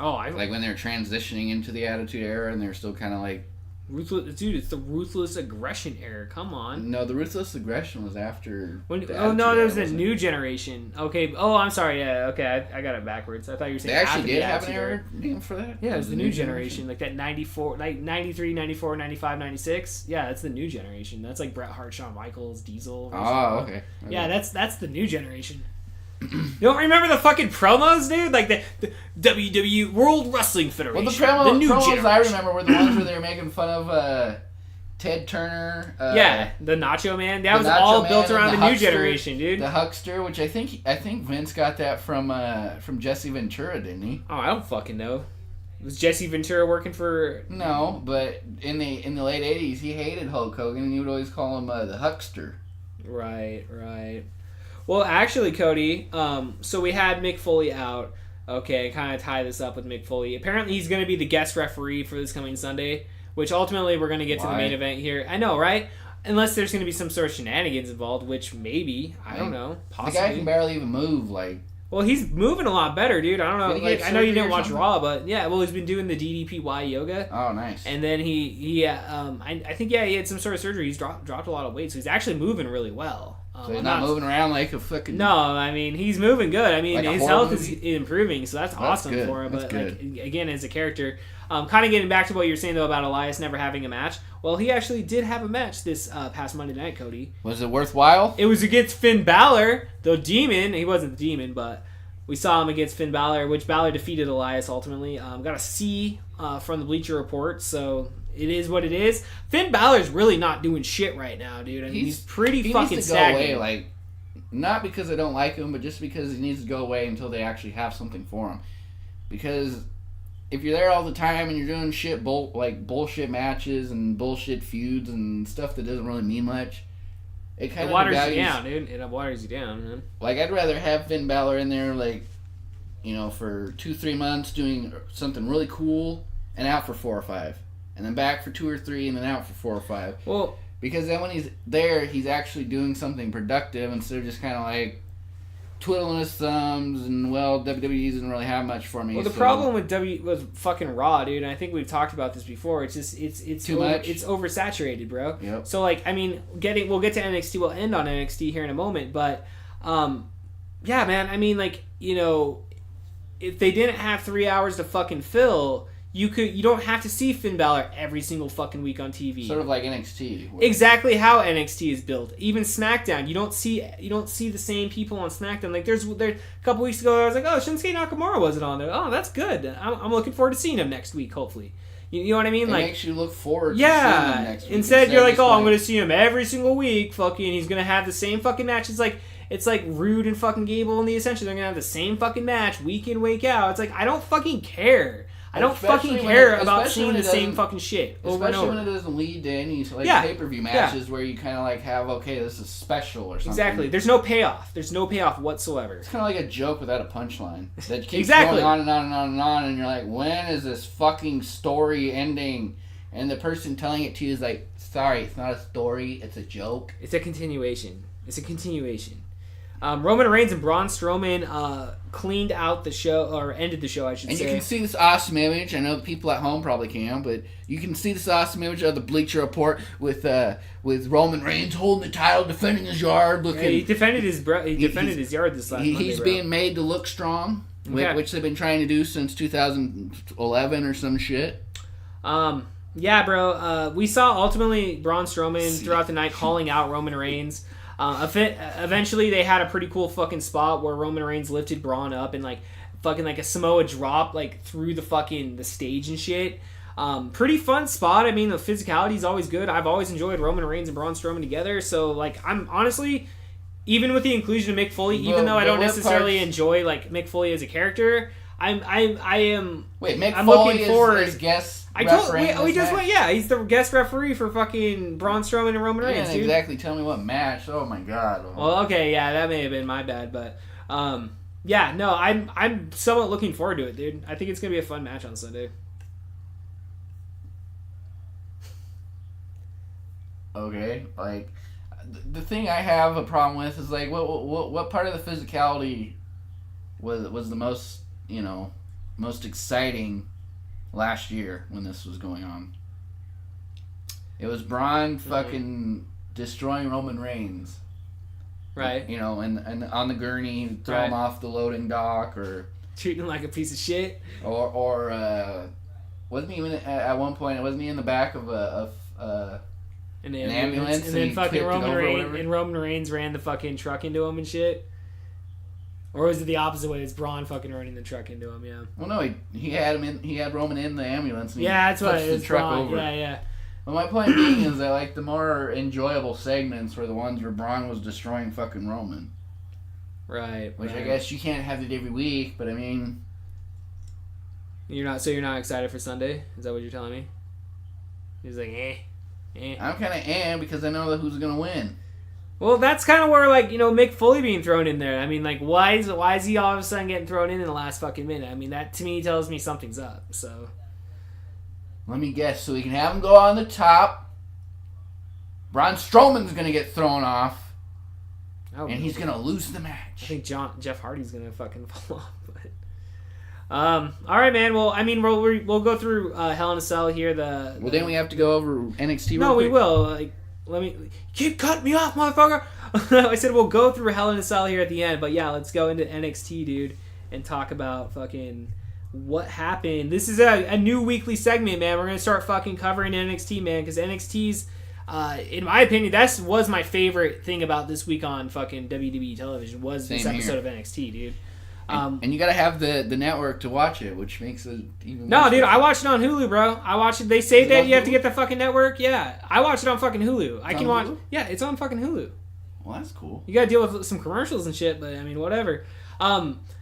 Oh, like when they're transitioning into the Attitude Era and they're still kind of like Ruthless, dude, it's the Ruthless Aggression era. Come on. No, the Ruthless Aggression was after. There was a New Generation. Okay. Oh, I'm sorry. Yeah. Okay, I got it backwards. I thought you were saying they actually did have an Attitude era name for that. Yeah, it was the New Generation, like that 94, like 93, 94, 95, 96. Yeah, that's the New Generation. That's like Bret Hart, Shawn Michaels, Diesel. Oh, okay. Yeah, that's the New Generation. You don't remember the fucking promos, dude? Like the WWE World Wrestling Federation. Well, the New promos Generation. I remember were the ones where they were making fun of Ted Turner. Yeah, the Nacho Man. That was all built around the New Generation, dude. The Huckster, which I think Vince got that from Jesse Ventura, didn't he? Oh, I don't fucking know. Was Jesse Ventura working for? No, but in the late '80s, he hated Hulk Hogan, and he would always call him the Huckster. Right. Well, actually, Cody, so we had Mick Foley out. Okay, kind of tie this up with Mick Foley. Apparently, he's going to be the guest referee for this coming Sunday, which ultimately we're going to get to the main event here. I know, right? Unless there's going to be some sort of shenanigans involved, which maybe. I don't know. Possibly. The guy can barely even move, like... Well, he's moving a lot better, dude. I don't know. Like, I know you didn't watch something? Raw, but yeah, well, he's been doing the DDPY yoga. Oh, nice. And then I think he had some sort of surgery. He's dropped a lot of weight, so he's actually moving really well. So he's not moving around like a fucking... No, I mean, he's moving good. I mean, like his health is improving, so that's awesome good. for him. That's But good. like, again, as a character, kind of getting back to what you were saying, though, about Elias never having a match. Well, he actually did have a match this past Monday night, Cody. Was it worthwhile? It was against Finn Balor, the Demon. He wasn't the Demon, but we saw him against Finn Balor, which Balor defeated Elias ultimately. Got a C from the Bleacher Report, so... It is what it is. Finn Balor's really not doing shit right now, dude. I mean, he's pretty fucking stagnant. He needs to go away, like, not because I don't like him, but just because he needs to go away until they actually have something for him. Because if you're there all the time and you're doing shit, bullshit matches and bullshit feuds and stuff that doesn't really mean much, it kind of waters you down, dude. It waters you down, man. Like, I'd rather have Finn Balor in there, like, you know, for 2-3 months doing something really cool and out for 4 or 5. And then back for 2 or 3, and then out for 4 or 5. Well, because then when he's there, he's actually doing something productive instead of just kind of like twiddling his thumbs and, well, WWE doesn't really have much for me. Well, the problem with fucking Raw, dude, and I think we've talked about this before. It's just it's too much. It's oversaturated, bro. Yep. So like, I mean, we'll get to NXT. We'll end on NXT here in a moment, but yeah, man. I mean, like, you know, if they didn't have 3 hours to fucking fill. You don't have to see Finn Balor every single fucking week on TV. Sort of like NXT. Exactly how NXT is built. Even SmackDown, you don't see the same people on SmackDown. Like there a couple weeks ago, I was like, oh, Shinsuke Nakamura wasn't on there. Oh, that's good. I'm looking forward to seeing him next week, hopefully. You know what I mean? It like, makes you look forward to seeing him next week. Instead you're like, oh, I'm going to see him every single week. Fucking, he's going to have the same fucking match. It's like Rude and fucking Gable in the Ascension. They're going to have the same fucking match week in, week out. It's like, I don't fucking care. I don't fucking care about seeing the same fucking shit over and over. Especially when it doesn't lead to any pay-per-view matches where you kind of like have, okay, this is special or something. Exactly. There's no payoff. There's no payoff whatsoever. It's kind of like a joke without a punchline. That keeps Exactly. going on and on and on and on, and you're like, when is this fucking story ending? And the person telling it to you is like, sorry, it's not a story, it's a joke. It's a continuation. Roman Reigns and Braun Strowman cleaned out the show, or ended the show, I should say. And you can see this awesome image. I know the people at home probably can't, but you can see this awesome image of the Bleacher Report with Roman Reigns holding the title, defending his yard. Looking, he defended his yard this last Monday, He's being made to look strong, which they've been trying to do since 2011 or some shit. Yeah, bro. We saw ultimately Braun Strowman throughout the night calling out Roman Reigns. Eventually, they had a pretty cool fucking spot where Roman Reigns lifted Braun up and like fucking like a Samoa drop like through the stage and shit. Pretty fun spot. I mean, the physicality is always good. I've always enjoyed Roman Reigns and Braun Strowman together. So like, I'm honestly, even with the inclusion of Mick Foley, even though I don't necessarily enjoy like Mick Foley as a character, I am. Wait, Mick I'm Foley looking forward. is guest. We just went. Yeah, he's the guest referee for fucking Braun Strowman and Roman Reigns. Yeah, exactly. Tell me what match. Oh my god. Well, okay, yeah, that may have been my bad, but yeah, no, I'm somewhat looking forward to it, dude. I think it's gonna be a fun match on Sunday. Okay, like the thing I have a problem with is like what part of the physicality was the most most exciting last year when this was going on. It was Braun fucking destroying Roman Reigns. Right. You know, and on the gurney, throw him off the loading dock, or treating him like a piece of shit. Or wasn't he even at one point? Wasn't he in the back of an ambulance? And then fucking Roman Reigns ran the fucking truck into him and shit. Or was it the opposite way? It's Braun fucking running the truck into him. Yeah. Well, no, he had him in. He had Roman in the ambulance. And that's what it is. The truck Braun. over. Yeah. Well, my point being is that like the more enjoyable segments were the ones where Braun was destroying fucking Roman. Right. Which I guess you can't have it every week, but I mean, you're not excited for Sunday? Is that what you're telling me? He's like, eh. I'm kind of am because I know that who's gonna win. Well, that's kind of where like Mick Foley being thrown in there. I mean, like why is he all of a sudden getting thrown in the last fucking minute? I mean, that to me tells me something's up. So. Let me guess. So we can have him go on the top. Braun Strowman's gonna get thrown off, and he's gonna lose the match. I think Jeff Hardy's gonna fucking fall off. But all right, man. Well, I mean, we'll go through Hell in a Cell here. Well, then we have to go over NXT. No, we will. Like, keep cutting me off, motherfucker. I said we'll go through Hell in a Cell here at the end, but yeah, let's go into NXT, dude, and talk about fucking. What happened? This is a new weekly segment, man. We're going to start fucking covering NXT, man, because NXT's, in my opinion, that was my favorite thing about this week on fucking WWE television was this episode of NXT, dude. And you got to have the network to watch it, which makes it even No, dude, I watched it on Hulu, bro. I watched it. They say that you have to get the fucking network. Yeah, I watched it on fucking Hulu. I can watch. Yeah, it's on fucking Hulu. Well, that's cool. You got to deal with some commercials and shit, but I mean, whatever.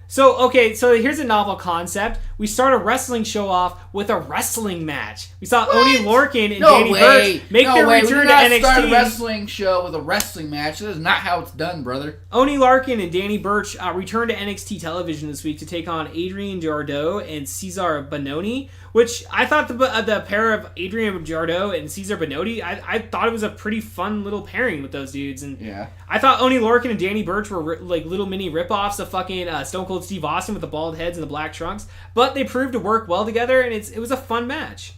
So here's a novel concept. We start a wrestling show off with a wrestling match. We saw Oney Lorcan and Danny Burch make their return to NXT. We did not start a wrestling show with a wrestling match. That is not how it's done, brother. Oney Lorcan and Danny Burch returned to NXT television this week to take on Adrian Jardot and Cesar Bononi, which I thought the pair of Adrian Jardot and Cesar Bononi, I thought it was a pretty fun little pairing with those dudes. And yeah. I thought Oney Lorcan and Danny Burch were like little mini ripoffs of fucking Stone Cold Steve Austin with the bald heads and the black trunks, but they proved to work well together, and it was a fun match.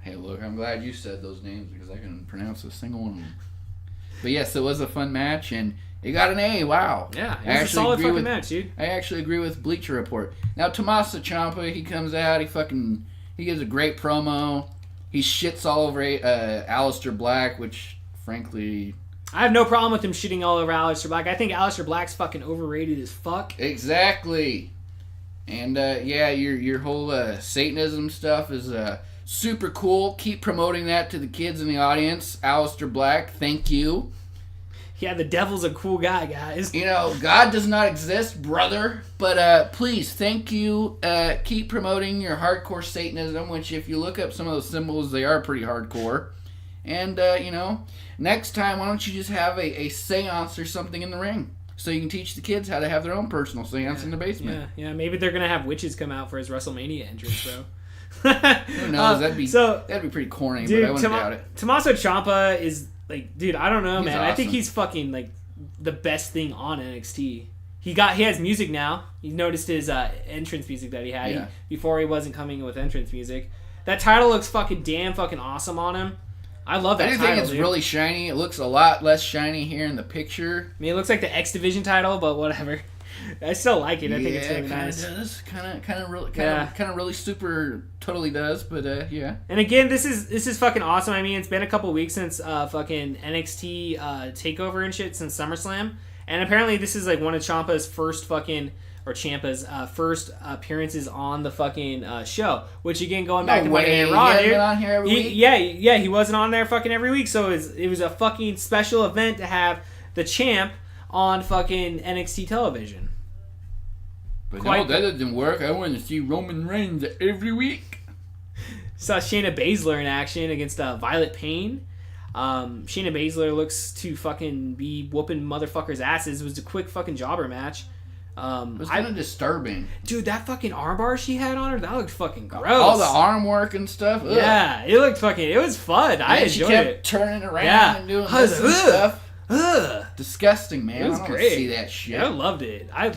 Hey, look, I'm glad you said those names because I couldn't pronounce a single one of them. But yes, it was a fun match, and it got an A. Wow. Yeah, it was a solid fucking match, dude. I actually agree with Bleacher Report. Now, Tommaso Ciampa, he comes out, he gives a great promo. He shits all over Aleister Black, which, frankly... I have no problem with him shitting all over Aleister Black. I think Aleister Black's fucking overrated as fuck. Exactly. And, your whole Satanism stuff is super cool. Keep promoting that to the kids in the audience. Aleister Black, thank you. Yeah, the devil's a cool guy, guys. God does not exist, brother. But please, thank you. Keep promoting your hardcore Satanism, which if you look up some of those symbols, they are pretty hardcore. And, next time, why don't you just have a seance or something in the ring? So you can teach the kids how to have their own personal seance in the basement. Yeah, maybe they're going to have witches come out for his WrestleMania entrance, bro. Who knows? That'd be pretty corny, dude, but I wouldn't doubt it. Tommaso Ciampa is, like, dude, I don't know, man. Awesome. I think he's fucking, like, the best thing on NXT. He has music now. You noticed his entrance music that he had. Yeah. Before he wasn't coming in with entrance music. That title looks fucking awesome on him. I love that title, it's really shiny. It looks a lot less shiny here in the picture. I mean, it looks like the X Division title, but whatever. I still like it. I think it's really nice. Does. Kind of really super totally does, but yeah. And again, this is fucking awesome. I mean, it's been a couple weeks since fucking NXT takeover and shit since SummerSlam, and apparently this is like one of Ciampa's first appearances on the fucking show. Which again, going back to Monday Night Raw, dude, been on here every week? Yeah, he wasn't on there fucking every week. So it was a fucking special event to have the champ on fucking NXT television. But no, that doesn't work. I want to see Roman Reigns every week. Saw Shayna Baszler in action against Violet Payne. Shayna Baszler looks to fucking be whooping motherfuckers' asses. It was a quick fucking jobber match. It was kind of disturbing. Dude, that fucking armbar she had on her, that looked fucking gross. All the arm work and stuff. Ugh. Yeah, it was fun. I enjoyed she kept turning around and doing this and stuff. Disgusting, man. It was I don't great. see that shit. Yeah, I loved it. I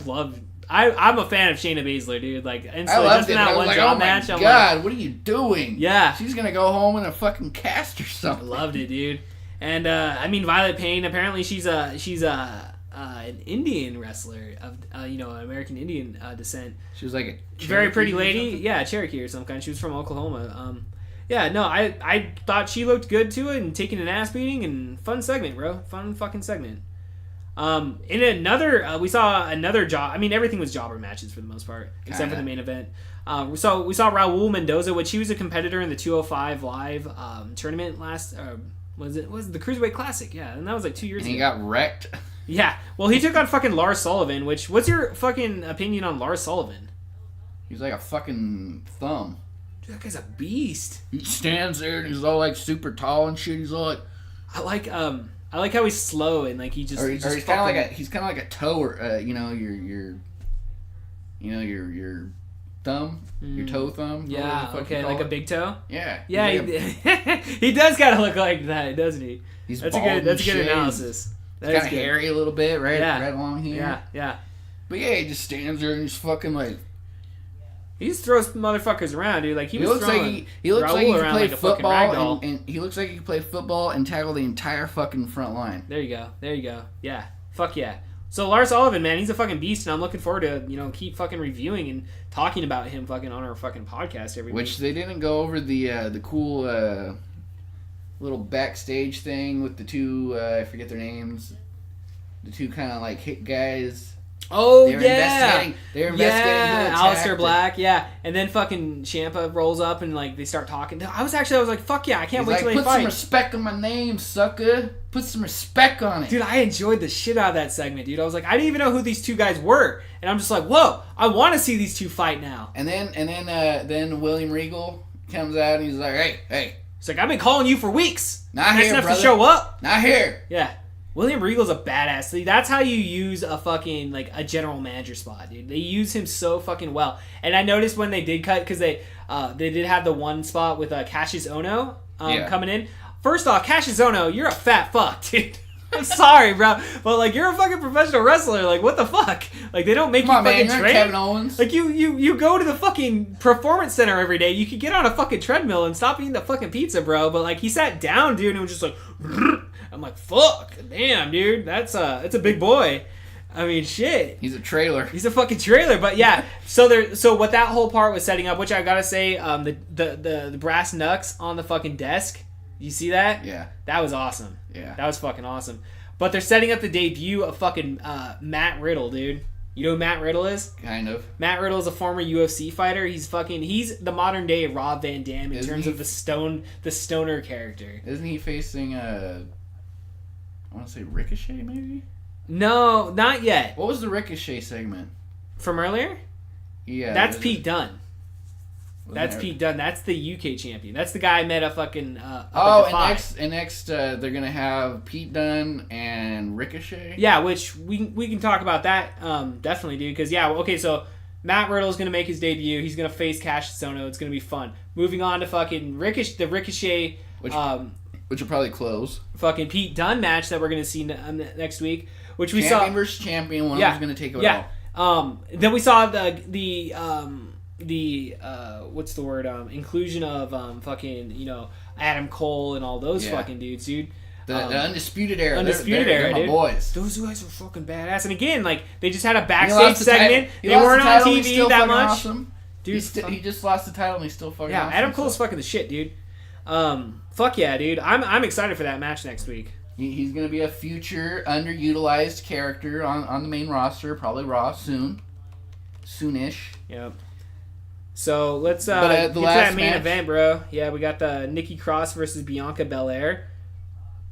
I'm a fan of Shayna Baszler, dude. Like, and I so loved just it. in I that was one like, job oh match, my I'm god, like, what are you doing? yeah, she's gonna go home in a fucking cast or I something. loved it, dude. And I mean, Violet Payne. Apparently, she's an Indian wrestler of American Indian descent. She was like a Very pretty Cherokee or lady. something? Yeah, Cherokee or some kind. She was from Oklahoma. Yeah, no, I thought she looked good to it and taking an ass beating and fun segment, bro. Fun fucking segment. In another, we saw another job. I mean, everything was jobber matches for the most part, except for the main event. We saw Raul Mendoza, which he was a competitor in the 205 Live tournament last. Was it the Cruiserweight Classic? Yeah, and that was like 2 years And ago. he got wrecked. Yeah, well, he took on fucking Lars Sullivan. Which, what's your fucking opinion on Lars Sullivan? He's like a fucking thumb. Dude, that guy's a beast. He stands there and he's all like super tall and shit. He's all like, I like how he's slow and like he just. or he he's just kind of fucking- like your thumb, your toe thumb. Yeah, whatever the fuck you okay, call like a it. big toe. Yeah, Yeah, he's like he does kind of look like that, doesn't he? he's That's a bald good. and That's a good shit. analysis. He's That's kind of good. hairy a little bit, right? Yeah. Right along here. Yeah, yeah. But yeah, he just stands there and he's fucking like. He just throws motherfuckers around, dude. Like he was Looks like throwing he looks like he Raul can around play like a fucking football, ragdoll. and he looks like he can play football and tackle the entire fucking front line. There you go. There you go. Yeah. Fuck yeah. So Lars Sullivan, man, he's a fucking beast, and I'm looking forward to keep fucking reviewing and talking about him fucking on our fucking podcast every Which week. they didn't go over the cool little backstage thing with the two I forget their names, the two kind of like hit guys. Oh They were investigating who yeah, attacked Aleister it. Black, yeah, and then fucking Ciampa rolls up and like they start talking. I was like, fuck yeah, I can't He's wait like, till they put some fight. respect on my name, sucker. Put some respect on it. Dude, I enjoyed the shit out of that segment, dude. I was like, I didn't even know who these two guys were, and I'm just like, whoa, I want to see these two fight now. And then William Regal comes out and he's like, hey, It's like I've been calling you for weeks. Not Nice here, enough brother. to show up. not here. Yeah. William Regal's a badass. See, that's how you use a fucking, like, a general manager spot, dude. They use him so fucking well. And I noticed when they did cut, because they did have the one spot with Cassius Ohno coming in. First off, Cassius Ohno, you're a fat fuck, dude. I'm sorry, bro. But, like, you're a fucking professional wrestler. Like, what the fuck? Like, they don't make Come on, you man. fucking You're train. Kevin Owens. Like, you go to the fucking performance center every day. You could get on a fucking treadmill and stop eating the fucking pizza, bro. But, like, he sat down, dude, and it was just like... I'm like, fuck, damn, dude, it's a big boy. I mean, shit. He's a trailer. He's a fucking trailer, but yeah. So what that whole part was setting up, which I gotta say, the brass knucks on the fucking desk. You see that? Yeah. That was awesome. Yeah. That was fucking awesome. But they're setting up the debut of fucking Matt Riddle, dude. You know who Matt Riddle is? Kind of. Matt Riddle is a former UFC fighter. He's the modern day Rob Van Dam in Isn't terms he- of the stoner character. Isn't he facing I want to say Ricochet, maybe? No, not yet. What was the Ricochet segment? From earlier? Yeah. That's was Pete it- Dunne. wasn't That's there- Pete Dunne. That's the UK champion. That's the guy I met a fucking Oh, at Defy. and next they're gonna have Pete Dunne and Ricochet. Yeah, which we can talk about that definitely, dude. Because okay, so Matt Riddle's gonna make his debut. He's gonna face Cassius Ohno. It's gonna be fun. Moving on to fucking Ricochet, Which will probably close. fucking Pete Dunne match that we're gonna see next week, which we Champion saw. versus champion. One Yeah, of them's gonna take it Yeah. all. Then we saw the what's the word? Inclusion of fucking Adam Cole and all those Yeah. fucking dudes, dude. The Undisputed Era. Undisputed they're Era, my dude. boys. Those guys are fucking badass. And again, like they just had a He backstage lost the title- segment. he They lost weren't the on title, he's TV still that fucking much. Awesome. Dude, He just lost the title and he's still fucking yeah, awesome. Adam Cole's so fucking the shit, dude. Fuck yeah, dude. I'm excited for that match next week. He's gonna be a future underutilized character on the main roster, probably Raw soonish. Yep. So let's But, get the to last that main match- event, bro. Yeah, we got the Nikki Cross versus Bianca Belair.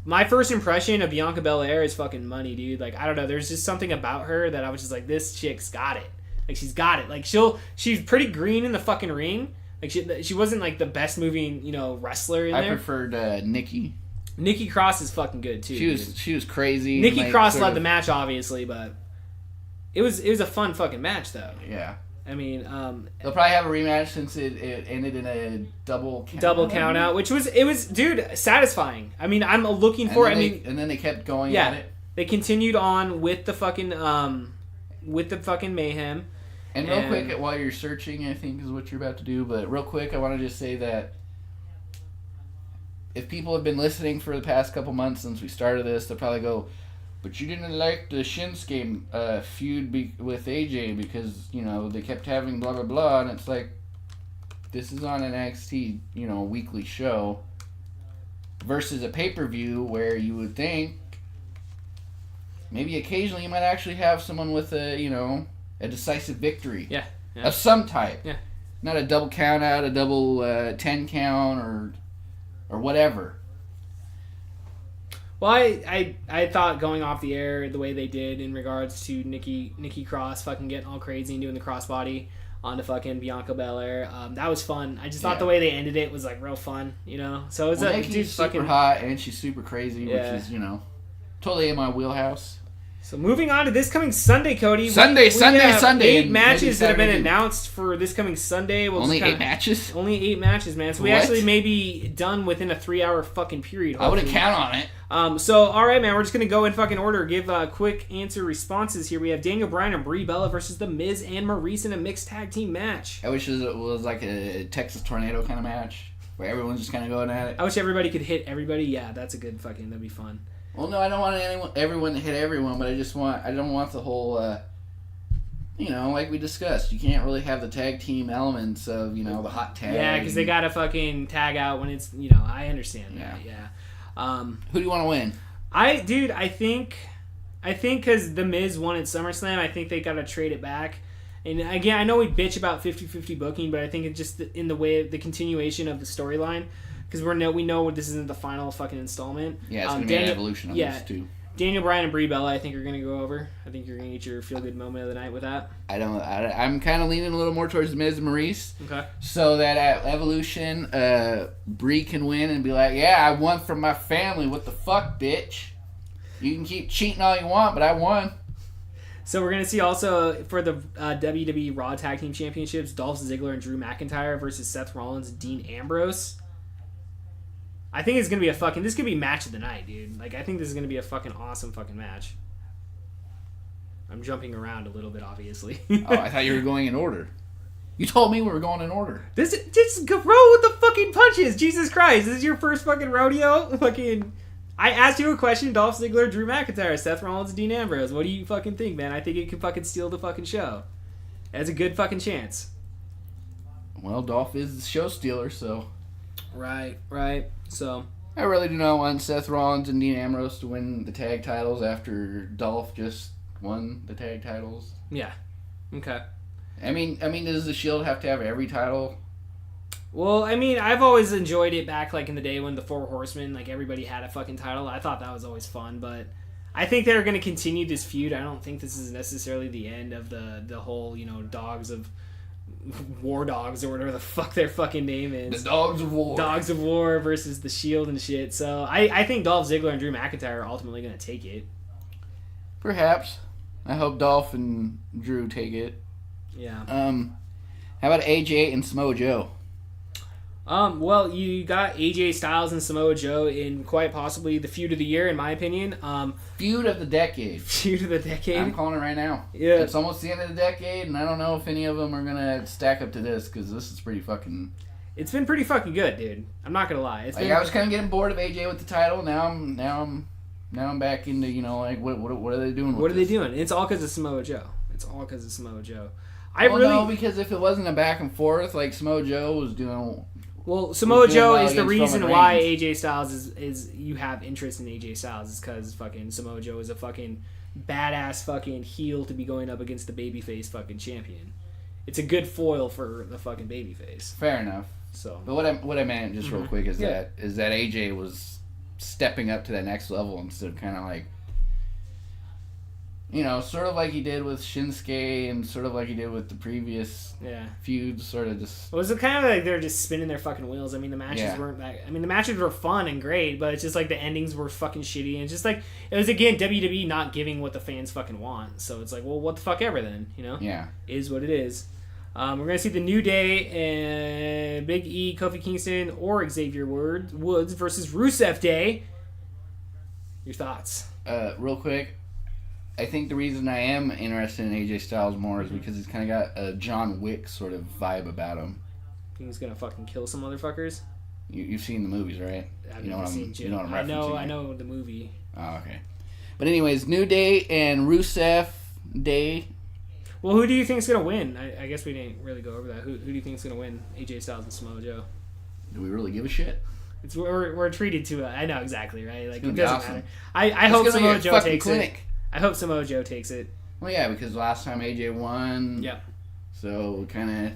My first impression of Bianca Belair is fucking money, dude. Like, I don't know. There's just something about her that I was just like, this chick's got it. Like, she's got it. Like, she's pretty green in the fucking ring. Like, she wasn't like the best moving, wrestler in I there. preferred Nikki. Nikki Cross is fucking good too. She was crazy. Nikki like, Cross sort led of- the match, obviously, but it was a fun fucking match though. Yeah. I mean, They'll probably have a rematch since it ended in a double count out, which was dude satisfying. I mean, I'm looking for. And then they kept going at it. they continued on with the fucking with the fucking mayhem. And real quick, while you're searching, I think is what you're about to do, but real quick, I want to just say that if people have been listening for the past couple months since we started this, they'll probably go, but you didn't like the Shinsuke feud with AJ because, you know, they kept having blah, blah, blah, and it's like, this is on an NXT, you know, weekly show versus a pay-per-view where you would think maybe occasionally you might actually have someone with a, you know, a decisive victory. Yeah. Of some type. Yeah. Not a double count out, a double 10 count, or whatever. Well, I thought going off the air the way they did in regards to Nikki Cross fucking getting all crazy and doing the crossbody onto fucking Bianca Belair, that was fun. I just thought the way they ended it was like real fun, you know. So it's Nikki's super hot and she's super crazy, which is, you know, totally in my wheelhouse. So moving on to this coming Sunday, Cody. Sunday. 8 matches that have been announced for this coming Sunday. Only 8 matches? Only 8 matches, man. So we actually may be done within a 3-hour fucking period. I wouldn't count on it. So, all right, man. We're just going to go in fucking order. Give quick answer responses here. We have Daniel Bryan and Brie Bella versus The Miz and Maurice in a mixed tag team match. I wish it was like a Texas Tornado kind of match where everyone's just kind of going at it. I wish everybody could hit everybody. Yeah, that's a good fucking... That'd be fun. Well, no, I don't want everyone to hit everyone, but I don't want the whole, you know, like we discussed. You can't really have the tag team elements of, you know, the hot tag. Yeah, because they gotta fucking tag out when it's, you know, I understand that. Yeah. Who do you want to win? I think because The Miz won at SummerSlam, I think they gotta trade it back. And again, I know we bitch about 50-50 booking, but I think it's just in the way of the continuation of the storyline. Because we know this isn't the final fucking installment. Yeah, it's going to be an evolution of this too. Daniel Bryan and Brie Bella, I think, are going to go over. I think you're going to get your feel-good moment of the night with that. I'm kind of leaning a little more towards The Miz and Maurice. Okay. So that at Evolution, Brie can win and be like, yeah, I won from my family. What the fuck, bitch? You can keep cheating all you want, but I won. So we're going to see also for the WWE Raw Tag Team Championships, Dolph Ziggler and Drew McIntyre versus Seth Rollins and Dean Ambrose. I think it's going to be this could be match of the night, dude. Like, I think this is going to be a fucking awesome fucking match. I'm jumping around a little bit, obviously. Oh, I thought you were going in order. You told me we were going in order. Just roll with the fucking punches. Jesus Christ. This is your first fucking rodeo? I asked you a question, Dolph Ziggler, Drew McIntyre, Seth Rollins, Dean Ambrose. What do you fucking think, man? I think it could fucking steal the fucking show. It has a good fucking chance. Well, Dolph is the show stealer, so... Right. So I really do not want Seth Rollins and Dean Ambrose to win the tag titles after Dolph just won the tag titles. Yeah. Okay. I mean, does the Shield have to have every title? Well, I mean, I've always enjoyed it back like in the day when the Four Horsemen, like everybody had a fucking title. I thought that was always fun, but I think they're going to continue this feud. I don't think this is necessarily the end of the whole, you know, War Dogs or whatever the fuck their fucking name is. The Dogs of War. Dogs of War versus the Shield and shit. So I think Dolph Ziggler and Drew McIntyre are ultimately going to take it. Perhaps. I hope Dolph and Drew take it. Yeah. How about AJ and Samoa Joe? Well, you got AJ Styles and Samoa Joe in quite possibly the feud of the year, in my opinion. Feud of the decade. Feud of the decade. I'm calling it right now. Yeah. It's almost the end of the decade, and I don't know if any of them are gonna stack up to this because this is pretty fucking. It's been pretty fucking good, dude. I'm not gonna lie. I was kind of getting bored of AJ with the title. Now I'm back into, you know, like what are they doing? What are they doing? It's all because of Samoa Joe. No, because if it wasn't a back and forth, like Samoa Joe was doing. Well, Samoa Joe well is the reason Roman why Reigns. AJ Styles is you have interest in AJ Styles is because fucking Samoa Joe is a fucking badass fucking heel to be going up against the babyface fucking champion. It's a good foil for the fucking babyface. Fair enough. So, but what I meant just real quick is that AJ was stepping up to that next level instead of kind of like, you know, sort of like he did with Shinsuke and sort of like he did with the previous feuds, sort of just... Well, it was kind of like they're just spinning their fucking wheels. I mean, the matches weren't that... I mean, the matches were fun and great, but it's just like the endings were fucking shitty. And it's just like, it was, again, WWE not giving what the fans fucking want. So it's like, well, what the fuck ever then, you know? Yeah. Is what it is. We're going to see the New Day and Big E, Kofi Kingston, or Xavier Woods versus Rusev Day. Your thoughts? Real quick. I think the reason I am interested in AJ Styles more is because he's kind of got a John Wick sort of vibe about him. Think he's gonna fucking kill some motherfuckers? You've seen the movies, right? I've you know never what seen I'm, Jim. you know what I'm referencing. I know the movie. Oh, okay. But anyways, New Day and Rusev Day. Well, who do you think's gonna win? I guess we didn't really go over that. Who do you think's gonna win? AJ Styles and Samoa Joe. Do we really give a shit? It's we're treated to. I know exactly, right? Like it be doesn't awesome. matter. I hope Samoa Joe takes clinic. it. I hope Samoa Joe takes it. Well, yeah, because last time AJ won. Yep. So kind of.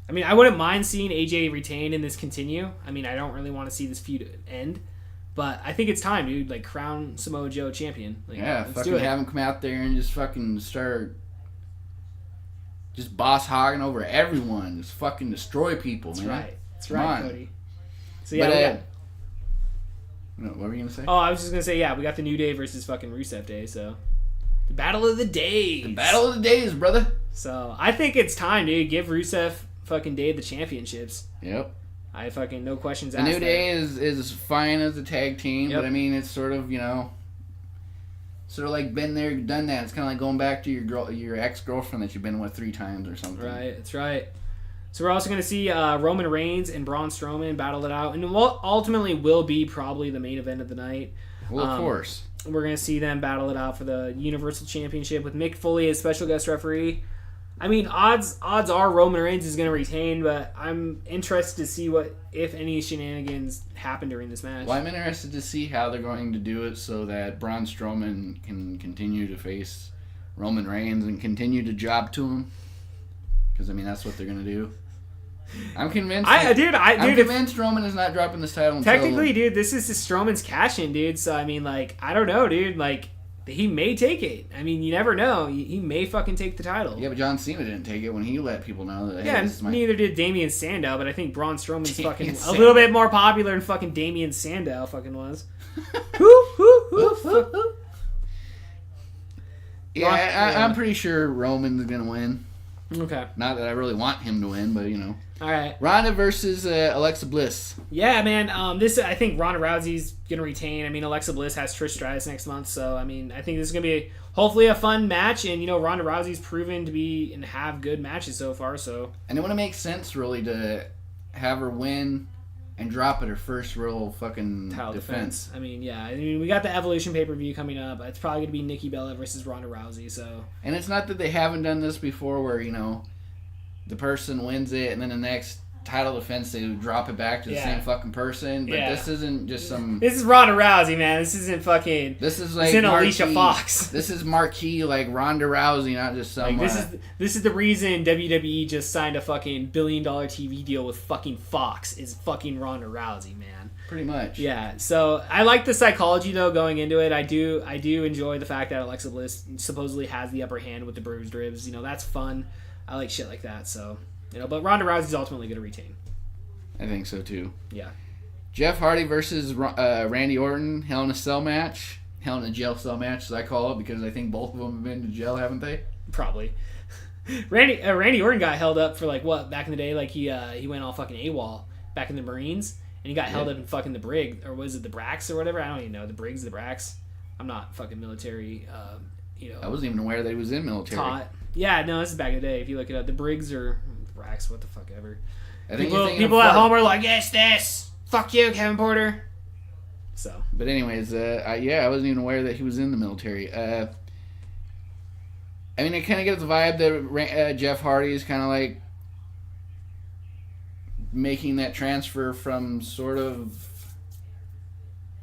I mean, I wouldn't mind seeing AJ retain and this continue. I mean, I don't really want to see this feud end, but I think it's time, dude. Like, crown Samoa Joe champion. Like, Yeah, let's fucking do it. have him come out there and just fucking start just boss hogging over everyone. Just fucking destroy people, That's man. right. That's Come right, on. Cody. So yeah, But, what were you gonna say? oh, I was just gonna say, yeah, we got the New Day versus fucking Rusev Day, so the Battle of the Days. The Battle of the Days, brother. So I think it's time, dude. Give Rusev fucking Day the championships. Yep. I fucking no questions The asked. New Day is fine as a tag team, Yep. but I mean it's sort of sort of like been there, done that. It's kind of like going back to your ex-girlfriend that you've been with 3 times or something. Right, that's right. So we're also going to see Roman Reigns and Braun Strowman battle it out, and what ultimately will be probably the main event of the night. Well, of course. We're going to see them battle it out for the Universal Championship with Mick Foley as special guest referee. I mean, odds are Roman Reigns is going to retain, but I'm interested to see what, if any, shenanigans happen during this match. Well, I'm interested to see how they're going to do it so that Braun Strowman can continue to face Roman Reigns and continue to job to him. Because, I mean, that's what they're going to do. I'm convinced. I'm convinced Roman is not dropping this title until... Technically, dude, this is Strowman's cash-in, dude. So, I mean, like, I don't know, dude. Like, he may take it. I mean, you never know. He may fucking take the title. Yeah, but John Cena didn't take it when he let people know that. Yeah, hey, this is my... neither did Damian Sandow, but I think Braun Strowman's fucking Sandow. a little bit more popular than fucking Damian Sandow fucking was. Woo. Yeah, I'm pretty sure Roman's going to win. Okay. Not that I really want him to win, but, All right. Ronda versus Alexa Bliss. Yeah, man. I think Ronda Rousey's gonna retain. I mean, Alexa Bliss has Trish Stratus next month, so I mean, I think this is gonna be hopefully a fun match. And Ronda Rousey's proven to be and have good matches so far. So. And it wouldn't make sense really to have her win and drop at her first real fucking Title defense. I mean, yeah. I mean, we got the Evolution pay-per-view coming up. It's probably gonna be Nikki Bella versus Ronda Rousey. So. And it's not that they haven't done this before, where the person wins it, and then the next title defense they drop it back to the same fucking person. But this isn't just some. This is Ronda Rousey, man. This isn't fucking. This is like Alicia Fox. This is marquee, like Ronda Rousey, not just some. Like, this is the reason WWE just signed a fucking $1 billion TV deal with fucking Fox. Is fucking Ronda Rousey, man. Pretty much. Yeah. So I like the psychology though going into it. I do enjoy the fact that Alexa Bliss supposedly has the upper hand with the bruised ribs. That's fun. I like shit like that. So but Ronda Rousey's ultimately going to retain. I think so too. Yeah. Jeff Hardy versus Randy Orton, Hell in a Cell match. Hell in a Jail Cell match, as I call it, because I think both of them have been to jail, haven't they? Probably. Randy Orton got held up for like what back in the day? Like he went all fucking AWOL back in the Marines, and he got held up in fucking the brig, or was it the Brax or whatever? I don't even know. The brigs, the Brax. I'm not fucking military. I wasn't even aware that he was in military. Taught. Yeah, no, this is back in the day. If you look it up, the brigs or Brax, what the fuck ever. I think people at home are like, yes, this. Fuck you, Kevin Porter. So. But anyways, I wasn't even aware that he was in the military. I mean, I kind of get the vibe that Jeff Hardy is kind of like making that transfer from sort of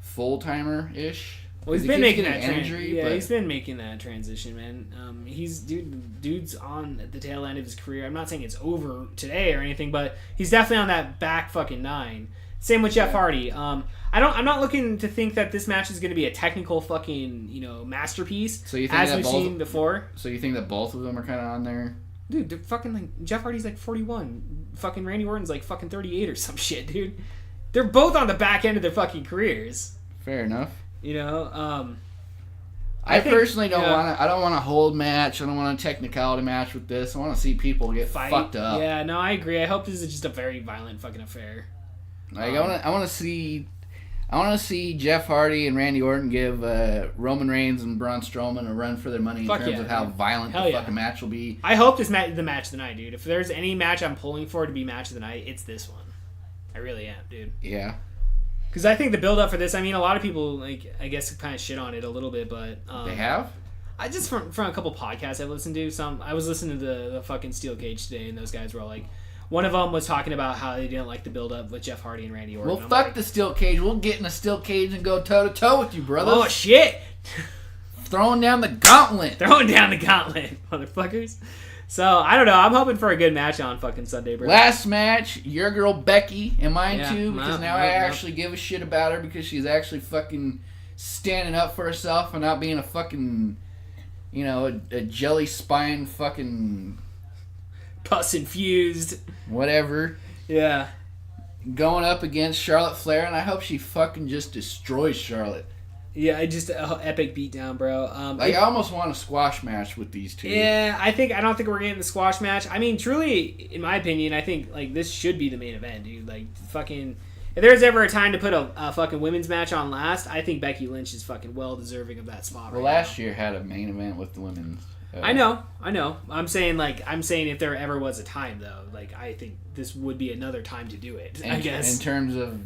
full-timer-ish. Well, he's been making that he's been making that transition, man. Dude's on the tail end of his career. I'm not saying it's over today or anything, but he's definitely on that back fucking 9. Same with Jeff Hardy. I'm not looking to think that this match is going to be a technical fucking masterpiece. So you think as we've seen before. So you think that both of them are kind of on there? Dude, they're fucking like Jeff Hardy's like 41. Fucking Randy Orton's like fucking 38 or some shit, dude. They're both on the back end of their fucking careers. Fair enough. I personally don't want to. I don't want a hold match. I don't want a technicality match with this. I want to see people get fucked up. Yeah, no, I agree. I hope this is just a very violent fucking affair. Like I want to see. I want to see Jeff Hardy and Randy Orton give Roman Reigns and Braun Strowman a run for their money in terms of how violent the fucking match will be. I hope this the match of the night, dude. If there's any match I'm pulling for to be match of the night, it's this one. I really am, dude. Yeah. Because I think the build up for this, I mean, a lot of people, like, I guess, kind of shit on it a little bit, but they have. I just from a couple podcasts I've listened to. I was listening to the fucking Steel Cage today, and those guys were all like, one of them was talking about how they didn't like the build up with Jeff Hardy and Randy Orton. Well, fuck the Steel Cage. We'll get in a Steel Cage and go toe to toe with you, brother. Oh shit! Throwing down the gauntlet, motherfuckers. So I don't know. I'm hoping for a good match on fucking Sunday, bro. Last match, your girl Becky and mine too, because now I actually give a shit about her because she's actually fucking standing up for herself and not being a fucking, a jelly spine fucking pus infused, whatever. Yeah. Going up against Charlotte Flair, and I hope she fucking just destroys Charlotte. Yeah, just an epic beatdown, bro. I almost want a squash match with these two. Yeah, I don't think we're getting the squash match. I mean, truly, in my opinion, I think like this should be the main event, dude. Like, fucking, if there's ever a time to put a fucking women's match on last, I think Becky Lynch is fucking well deserving of that spot. Well, last year had a main event with the women's. I know. I'm saying if there ever was a time though, like I think this would be another time to do it. I guess in terms of.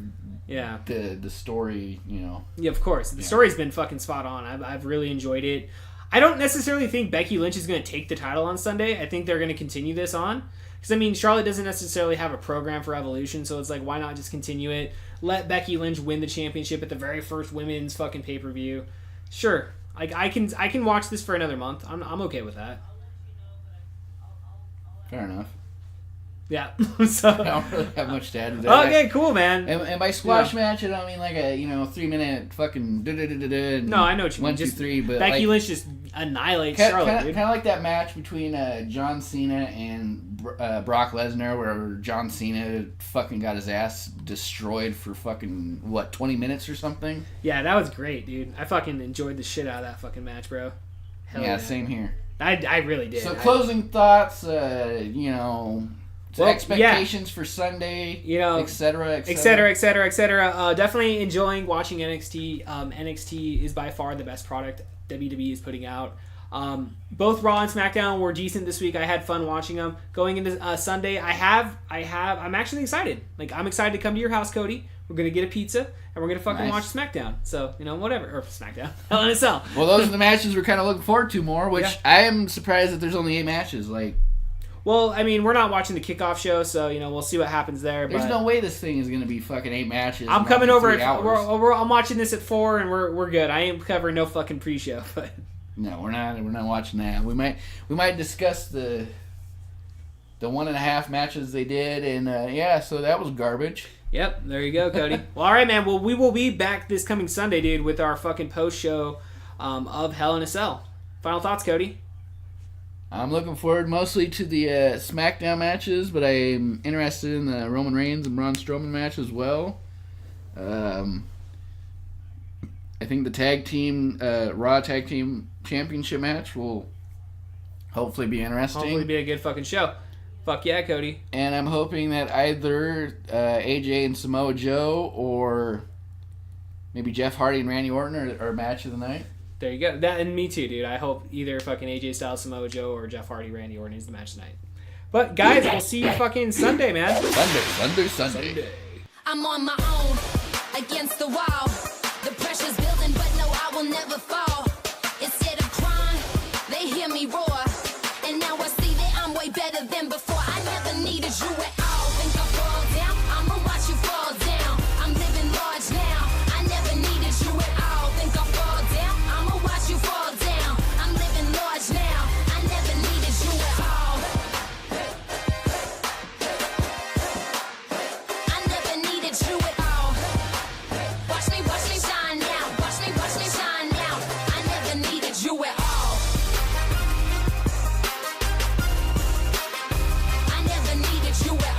Yeah. The story, Yeah, of course. The story's been fucking spot on. I've really enjoyed it. I don't necessarily think Becky Lynch is going to take the title on Sunday. I think they're going to continue this on. Because, I mean, Charlotte doesn't necessarily have a program for Evolution, so it's like, why not just continue it? Let Becky Lynch win the championship at the very first women's fucking pay-per-view. Sure. Like, I can watch this for another month. I'm okay with that. Fair enough. Yeah. So I don't really have much to add to that. Okay, cool, man. And by squash match, I don't mean like a 3-minute fucking No, I know what you mean. 1, 2, 3, but Becky like, Lynch just annihilates Charlotte, dude. Kind of like that match between John Cena and Brock Lesnar, where John Cena fucking got his ass destroyed for fucking 20 minutes or something. Yeah, that was great, dude. I fucking enjoyed the shit out of that fucking match, bro. Hell yeah, same here. I really did. So closing thoughts, expectations for Sunday, etc. Definitely enjoying watching NXT. NXT is by far the best product WWE is putting out. Both Raw and SmackDown were decent this week. I had fun watching them. Going into Sunday, I'm actually excited. Like, I'm excited to come to your house, Cody. We're gonna get a pizza and we're gonna fucking watch SmackDown. So whatever, or SmackDown, Hell in a Cell. Well, those are the matches we're kind of looking forward to more. Which I am surprised that there's only 8 matches. Like. Well, I mean, we're not watching the kickoff show, so, we'll see what happens there. There's no way this thing is going to be fucking 8 matches. I'm coming over I'm watching this at 4, and we're good. I ain't covering no fucking pre-show. But no, we're not watching that. We might discuss the 1.5 matches they did, and so that was garbage. Yep, there you go, Cody. Well, all right, man. Well, we will be back this coming Sunday, dude, with our fucking post-show of Hell in a Cell. Final thoughts, Cody? I'm looking forward mostly to the SmackDown matches, but I'm interested in the Roman Reigns and Braun Strowman match as well. I think the Raw Tag Team Championship match will hopefully be interesting. Hopefully be a good fucking show. Fuck yeah, Cody. And I'm hoping that either AJ and Samoa Joe or maybe Jeff Hardy and Randy Orton are match of the night. There you go. That and me too, dude. I hope either fucking AJ Styles, Samoa Joe, or Jeff Hardy, Randy Orton is the match tonight. But guys, we'll see you fucking Sunday, man. Sunday. I'm on my own against the wall. The pressure's building, but no, I will never fall. Instead of crying, they hear me roar. And now I see that I'm way better than before. I never needed you at all. Think I fall down? I'ma watch you fall down. I'm living large now. I never needed you at all. Think I fall down? I'ma watch you fall down. I'm living large now. I never needed you at all. I never needed you at all. Watch me shine now. Watch me shine now. I never needed you at all. I never needed you at all.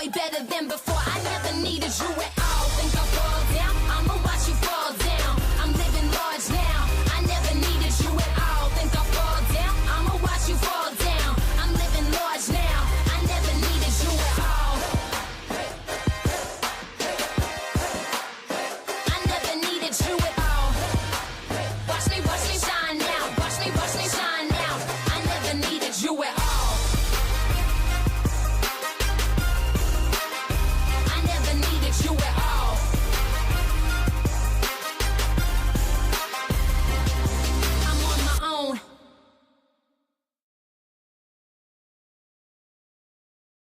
way better than before. I never needed you at all.